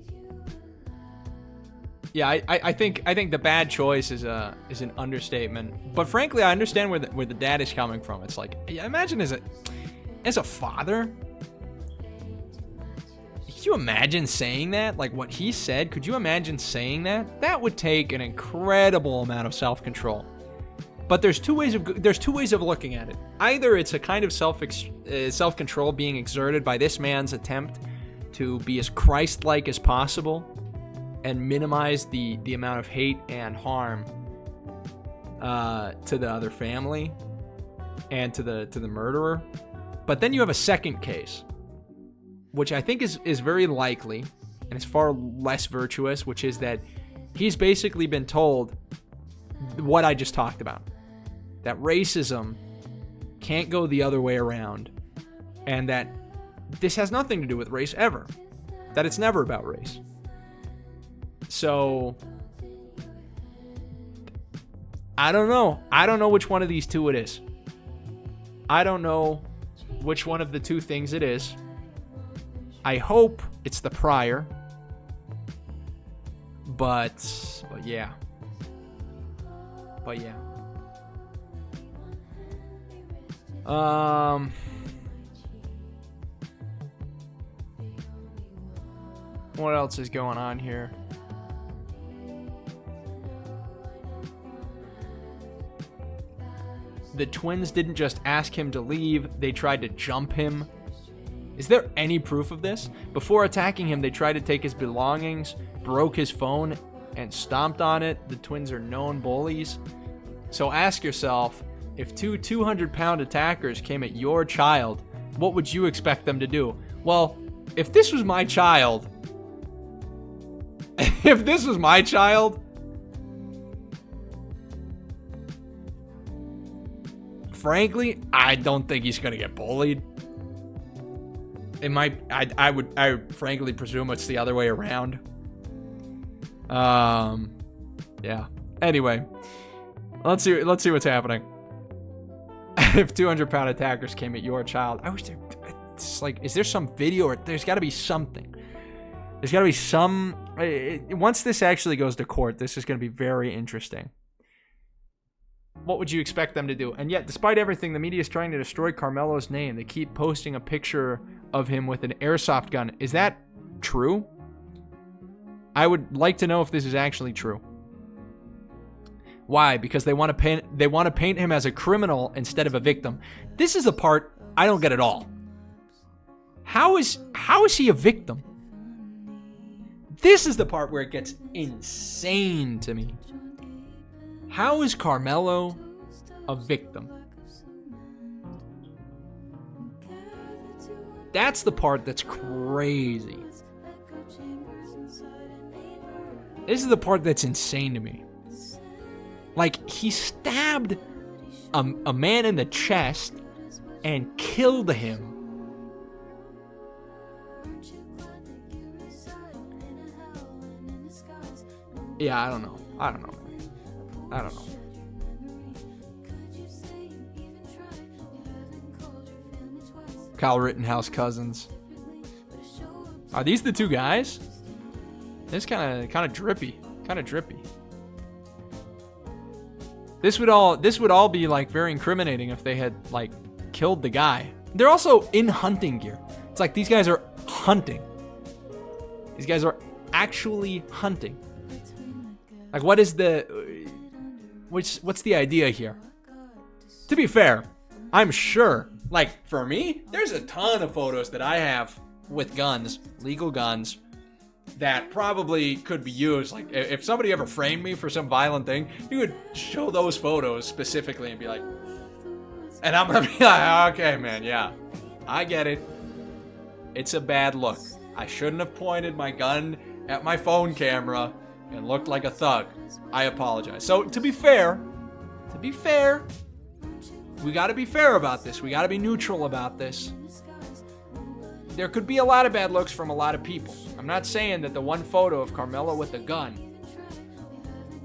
Yeah, I think the bad choice is an understatement. But frankly, I understand where the dad is coming from. It's like, imagine as a father, could you imagine saying that? Like what he said, could you imagine saying that? That would take an incredible amount of self-control. But there's two ways of looking at it. Either it's a kind of self-control being exerted by this man's attempt to be as Christ-like as possible and minimize the amount of hate and harm to the other family and to the murderer. But then you have a second case, which I think is very likely and is far less virtuous, which is that he's basically been told what I just talked about. That racism can't go the other way around, and that this has nothing to do with race ever. That it's never about race. So, I don't know. I don't know which one of these two it is. I don't know which one of the two things it is. I hope it's the prior. But yeah. But yeah. What else is going on here? The twins didn't just ask him to leave, they tried to jump him. Is there any proof of this? Before attacking him, they tried to take his belongings, broke his phone, and stomped on it. The twins are known bullies. So ask yourself, if two 200-pound attackers came at your child, what would you expect them to do? Well, if this was my child, frankly, I don't think he's gonna get bullied. It might. I would frankly presume it's the other way around. Yeah. Anyway, let's see what's happening. If 200-pound attackers came at your child, I wish there. It's like, is there some video or there's got to be something? There's got to be some. Once this actually goes to court, this is going to be very interesting. What would you expect them to do? And yet, despite everything, the media is trying to destroy Carmelo's name. They keep posting a picture of him with an airsoft gun. Is that true? I would like to know if this is actually true. Why? Because they want to paint him as a criminal instead of a victim. This is the part I don't get at all. How is he a victim? This is the part where it gets insane to me. How is Carmelo a victim? That's the part that's crazy. This is the part that's insane to me. Like, he stabbed a man in the chest and killed him. Yeah, I don't know. I don't know. Kyle Rittenhouse cousins. Are these the two guys? This kind of drippy. This would all be like very incriminating if they had like killed the guy. They're also in hunting gear. It's like these guys are hunting. These guys are actually hunting. Like, what's the idea here? To be fair, I'm sure, like, for me, there's a ton of photos that I have with guns, legal guns, that probably could be used. Like, if somebody ever framed me for some violent thing, you would show those photos specifically and be like, and I'm gonna be like, okay, man, yeah, I get it. It's a bad look. I shouldn't have pointed my gun at my phone camera and looked like a thug. I apologize. So, to be fair, we gotta be fair about this. We gotta be neutral about this. There could be a lot of bad looks from a lot of people. I'm not saying that the one photo of Carmelo with the gun,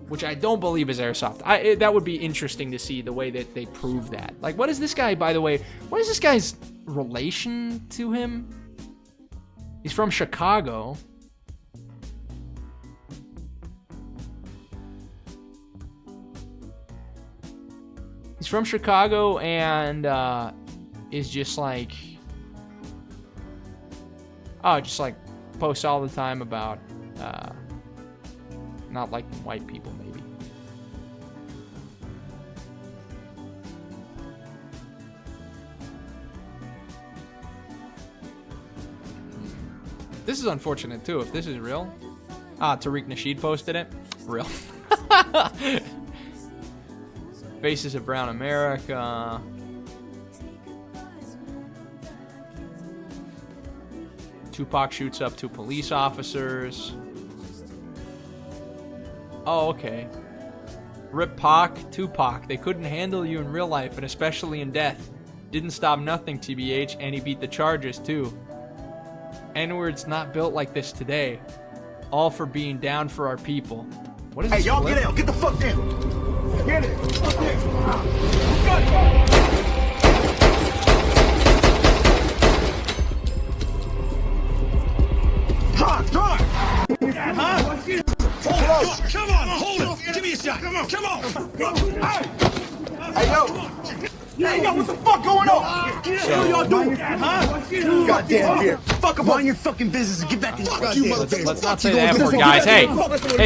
which I don't believe is airsoft. That would be interesting to see the way that they prove that. Like, what is this guy, by the way, what is this guy's relation to him? He's from Chicago. He's from Chicago and is just like, just like posts all the time about not liking white people, maybe. This is unfortunate too, if this is real. Tariq Nasheed posted it. Real. Faces of Brown America. Tupac shoots up 2 police officers. Oh, okay. Rip Pac, Tupac. They couldn't handle you in real life, and especially in death. Didn't stop nothing, TBH, and he beat the charges, too. N-word's not built like this today. All for being down for our people. What is this? Hey, y'all get out. Get the fuck down. Get it. Drive. Huh? Come on, hold it. Give me a shot. Come on. Hey, yo. Hey, yo, what the fuck going on? What y'all doing? Huh? Goddamn here. Fuck up on your fucking business and get back in the goddamn. Let's not say the F-word, guys. Hey,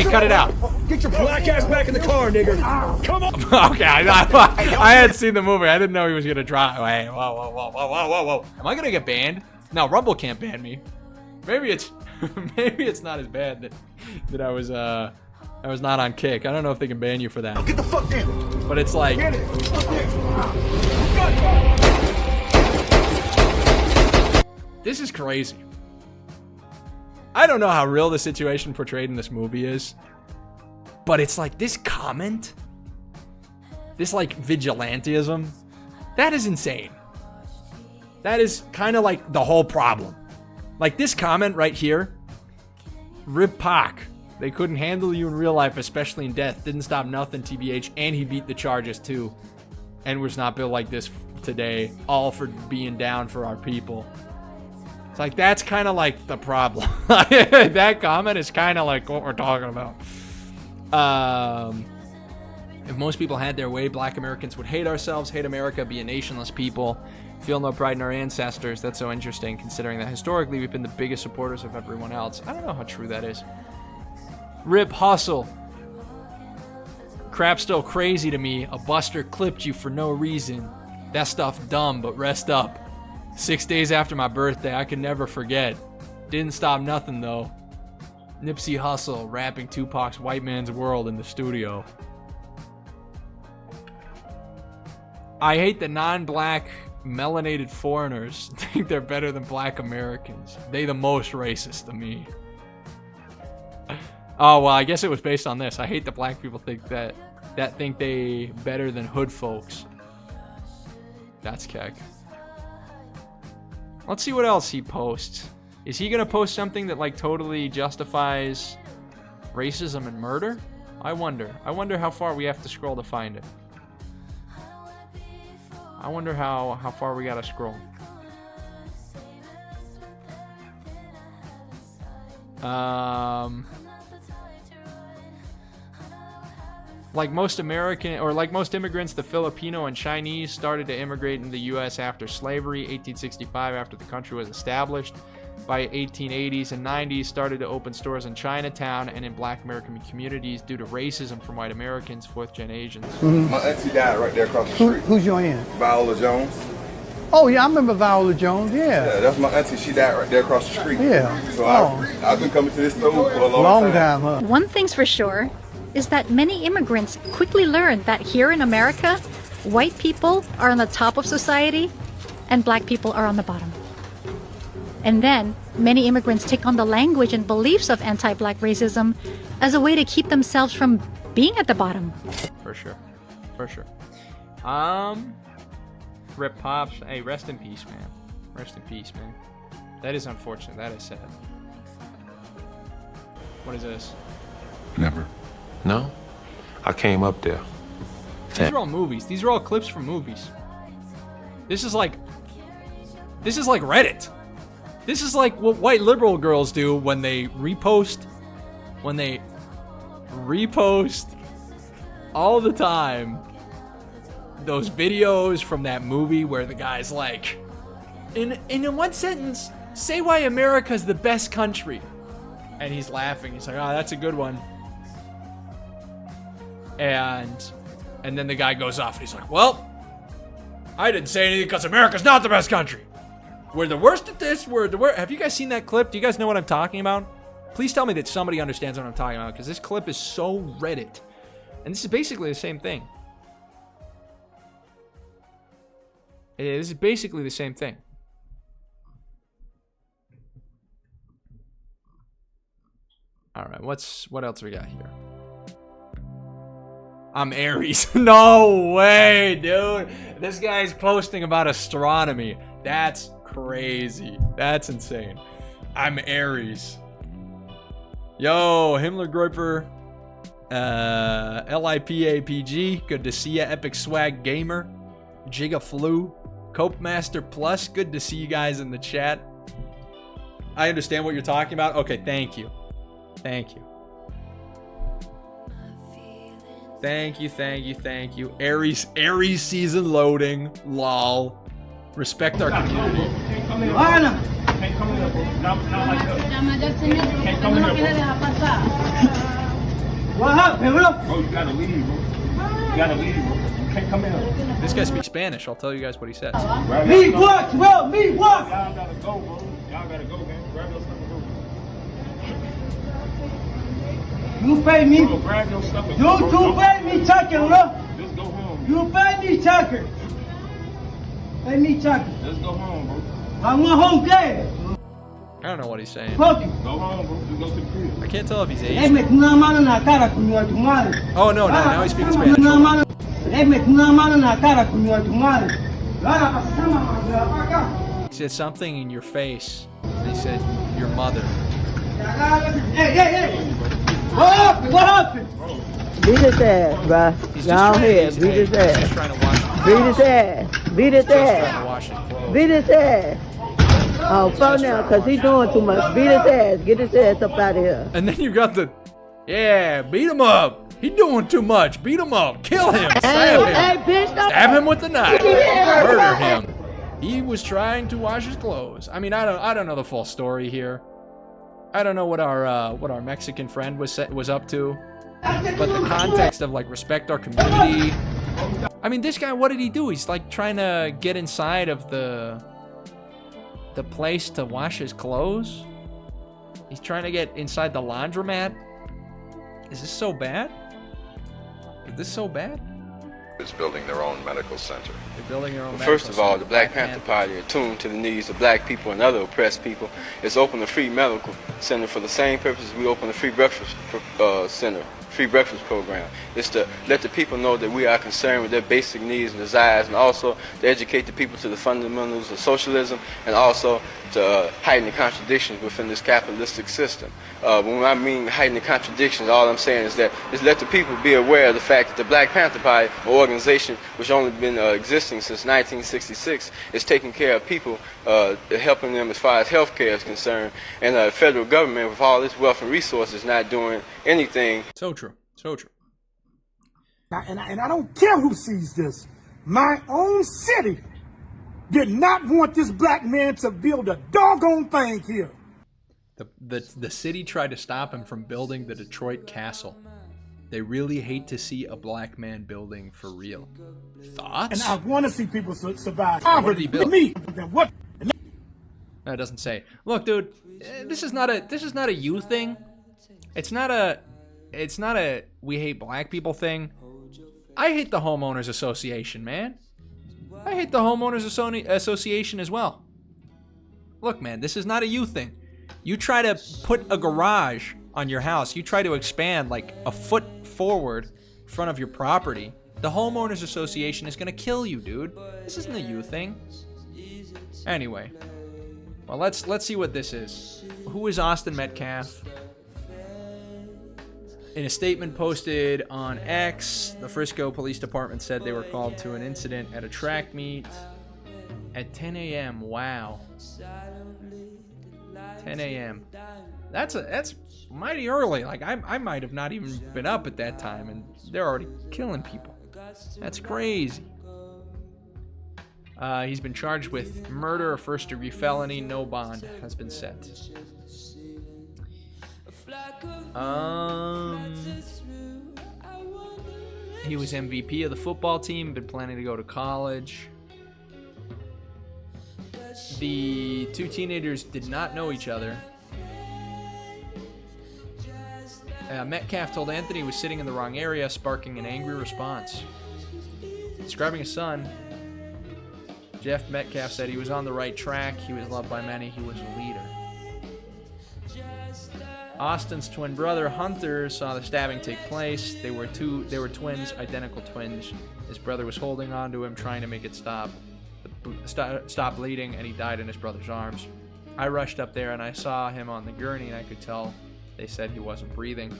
cut it out. Get your black ass back in the car, nigga. Come on. Okay, I had seen the movie. I didn't know he was gonna drive. Wait, whoa. Am I gonna get banned? No, Rumble can't ban me. Maybe it's not as bad that I was not on Kick. I don't know if they can ban you for that. Get the fuck down. But it's like, this is crazy. I don't know how real the situation portrayed in this movie is, but it's like this comment, this like vigilantism, that is insane. That is kind of like the whole problem. Like this comment right here, Rip Pac. They couldn't handle you in real life, especially in death. Didn't stop nothing, TBH, and he beat the charges too. And was not built like this today, all for being down for our people. It's like, that's kind of like the problem. That comment is kind of like what we're talking about. If most people had their way, black Americans would hate ourselves, hate America, be a nationless people, feel no pride in our ancestors. That's so interesting, considering that historically we've been the biggest supporters of everyone else. I don't know how true that is. Rip Hustle. Crap's still crazy to me. A buster clipped you for no reason. That stuff dumb, but rest up. 6 days after my birthday, I can never forget. Didn't stop nothing though. Nipsey Hussle rapping Tupac's White Man's World in the studio. I hate the non-black melanated foreigners think they're better than black Americans. They the most racist to me. Oh, well, I guess it was based on this. I hate the black people think that think they better than hood folks. That's keck. Let's see what else he posts. Is he gonna post something that like totally justifies racism and murder? I wonder. I wonder how far we have to scroll to find it. I wonder how far we gotta scroll. Like most immigrants, the Filipino and Chinese started to immigrate in the U.S. after slavery, 1865, after the country was established. By 1880s and 90s, started to open stores in Chinatown and in black American communities due to racism from white Americans, fourth-gen Asians. My auntie died right there across the street. Who's your aunt? Viola Jones. Oh, yeah, I remember Viola Jones, Yeah, that's my auntie. She died right there across the street. Yeah. So I've been coming to this store for a long time. Huh? One thing's for sure is that many immigrants quickly learned that here in America, white people are on the top of society and black people are on the bottom. And then many immigrants take on the language and beliefs of anti-black racism as a way to keep themselves from being at the bottom. For sure. For sure. Rip Pops. Hey, rest in peace, man. Rest in peace, man. That is unfortunate. That is sad. What is this? Never. No? I came up there. These are all movies. These are all clips from movies. This is like Reddit. This is like what white liberal girls do when they repost all the time those videos from that movie where the guy's like, in one sentence, say why America's the best country. And he's laughing. He's like, oh, that's a good one. And then the guy goes off and he's like, well, I didn't say anything because America's not the best country. We're the worst at this. We're the worst. Have you guys seen that clip? Do you guys know what I'm talking about? Please tell me that somebody understands what I'm talking about, because this clip is so Reddit. And this is basically the same thing. This is basically the same thing. All right, what else we got here? I'm Aries. No way, dude. This guy's posting about astronomy. That's crazy. That's insane. I'm Aries. Yo, Himmler Groiper. LIPAPG. Good to see ya. Epic Swag Gamer. Giga Flu. Cope Master Plus. Good to see you guys in the chat. I understand what you're talking about. Okay, thank you. Thank you. Thank you. Aries season loading. Lol. Respect our community. Can't come in here, bro. Not like that. Can't come in here, bro. What happened, bro? Bro, you gotta leave, bro. You gotta leave, bro. You can't come in here. This guy speaks Spanish. I'll tell you guys what he says. Me what, bro? Me what? Y'all gotta go, bro. Y'all gotta go, man. Grab your stuff and go. You pay me. Bro, grab your stuff and go. You pay me, Tucker, bro. Just go home. You pay me, Tucker. Pay me, Tucker. Let's go home, bro. I want home game. I don't know what he's saying. Fuck you. Go home, bro. Just go to the crib. I can't tell if he's Asian. Oh, no, now he's speaking Spanish. He said something in your face. He said, your mother. Hey. What happened? Beat his ass, bruh. Down here. Beat his ass. Beat his ass. Beat his ass. Beat his ass. Oh, fuck now, because he's doing too much. Beat his ass. Get his ass up out of here. And then you got the, yeah, beat him up. He's doing too much. Beat him up. Kill him. Stab him. Hey, bitch, stab him with the knife. Murder him. He was trying to wash his clothes. I mean, I don't know the full story here. I don't know what our Mexican friend was up to. But the context of, like, respect our community. I mean, this guy, what did he do? He's like trying to get inside of the place to wash his clothes. He's trying to get inside the laundromat. Is this so bad? Is this so bad? It's building their own medical center. They're building their own medical First of all, the Black Panther Party are tuned to the needs of black people and other oppressed people. It's opened a free medical center for the same purpose we opened a free breakfast center. Free breakfast program. It's to let the people know that we are concerned with their basic needs and desires, and also to educate the people to the fundamentals of socialism, and also to heighten the contradictions within this capitalistic system. When I mean heighten the contradictions, all I'm saying is that is let the people be aware of the fact that the Black Panther Party, an organization which only been existing since 1966, is taking care of people, helping them as far as health care is concerned, and the federal government with all its wealth and resources not doing anything. So true. So true. And I don't care who sees this. My own city did not want this black man to build a doggone thing here. The city tried to stop him from building the Detroit Castle. They really hate to see a black man building for real. Thoughts? And I want to see people survive. What did he build? Me. What? No, it doesn't say. Look, dude, this is not a you thing. It's not a we hate black people thing. I hate the homeowners association, man. I hate the homeowners association as well. Look, man, this is not a you thing. You try to put a garage on your house. You try to expand like a foot forward in front of your property. The homeowners association is going to kill you, dude. This isn't a you thing. Anyway, well, let's see what this is. Who is Austin Metcalf? In a statement posted on X, the Frisco Police Department said they were called to an incident at a track meet at 10 a.m. Wow. 10 a.m. That's mighty early. Like, I might have not even been up at that time, and they're already killing people. That's crazy. He's been charged with murder, a first-degree felony. No bond has been set. He was MVP of the football team, been planning to go to college. The two teenagers did not know each other. Metcalf told Anthony he was sitting in the wrong area, sparking an angry response. Describing his son, Jeff Metcalf said he was on the right track, he was loved by many, he was a leader. Austin's twin brother, Hunter, saw the stabbing take place. They were twins, identical twins. His brother was holding on to him, trying to make it stop bleeding, and he died in his brother's arms. I rushed up there and I saw him on the gurney, and I could tell they said he wasn't breathing.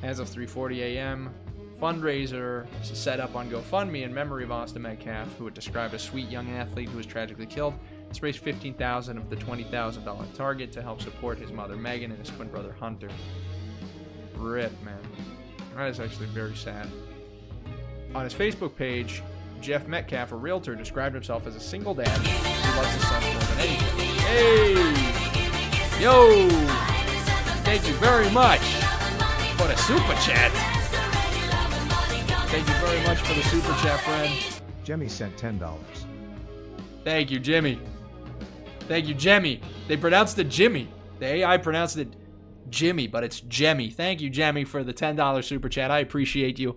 As of 3:40 a.m., fundraiser set up on GoFundMe in memory of Austin Metcalf, who would describe a sweet young athlete who was tragically killed. It's raised $15,000 of the $20,000 target to help support his mother Megan and his twin brother Hunter. Rip, man. That is actually very sad. On his Facebook page, Jeff Metcalf, a realtor, described himself as a single dad who loves his son more than anything. Hey! Yo! Thank you very much for the super chat. Thank you very much for the super chat, friend. Jimmy sent $10. Thank you, Jimmy. Thank you, Jemmy. They pronounced it Jimmy. The AI pronounced it Jimmy, but it's Jemmy. Thank you, Jemmy, for the $10 super chat. I appreciate you.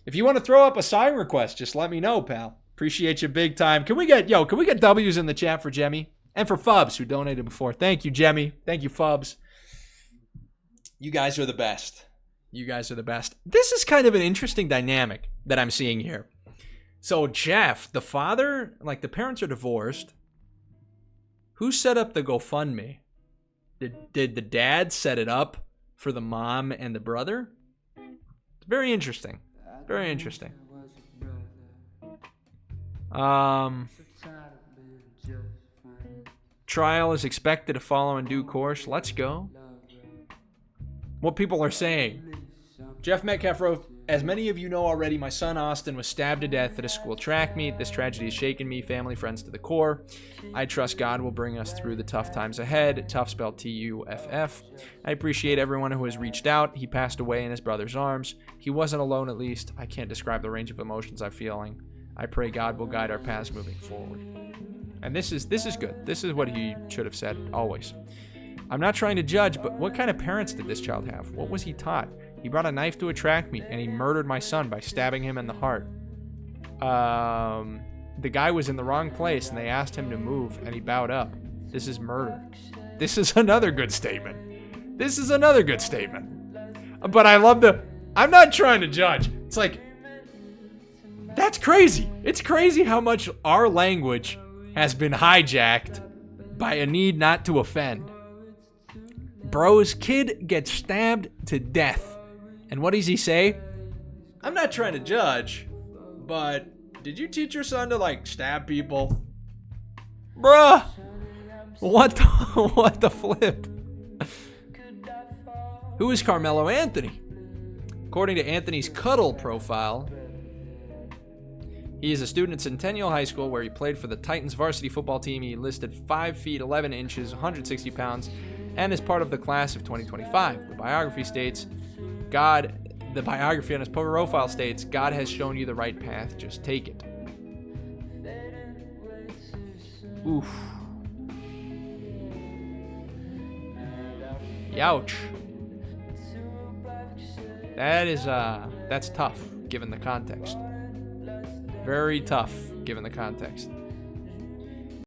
If you want to throw up a sign request, just let me know, pal. Appreciate you big time. Can we get W's in the chat for Jemmy? And for Fubs, who donated before. Thank you, Jemmy. Thank you, Fubs. You guys are the best. You guys are the best. This is kind of an interesting dynamic that I'm seeing here. So Jeff, the father, like the parents are divorced. Who set up the GoFundMe? Did the dad set it up for the mom and the brother? It's very interesting. Very interesting. Trial is expected to follow in due course. Let's go. What people are saying. Jeff Metcalf wrote, as many of you know already, my son Austin was stabbed to death at a school track meet. This tragedy has shaken me, family, friends to the core. I trust God will bring us through the tough times ahead. Tough spelled T-U-F-F. I appreciate everyone who has reached out. He passed away in his brother's arms. He wasn't alone, at least. I can't describe the range of emotions I'm feeling. I pray God will guide our paths moving forward. And this is good. This is what he should have said always. I'm not trying to judge, but what kind of parents did this child have? What was he taught? He brought a knife to a track meet, and he murdered my son by stabbing him in the heart. The guy was in the wrong place, and they asked him to move, and he bowed up. This is murder. This is another good statement. This is another good statement. But I love I'm not trying to judge. It's like, that's crazy. It's crazy how much our language has been hijacked by a need not to offend. Bro's kid gets stabbed to death. And what does he say? I'm not trying to judge, but did you teach your son to, like, stab people? Bruh! What the flip? Who is Carmelo Anthony? According to Anthony's Cuddle profile, he is a student at Centennial High School where he played for the Titans varsity football team. He listed 5 feet 11 inches, 160 pounds, and is part of the class of 2025. The biography on his profile states, God has shown you the right path, just take it. Oof. Youch. That's tough, given the context. Very tough, given the context.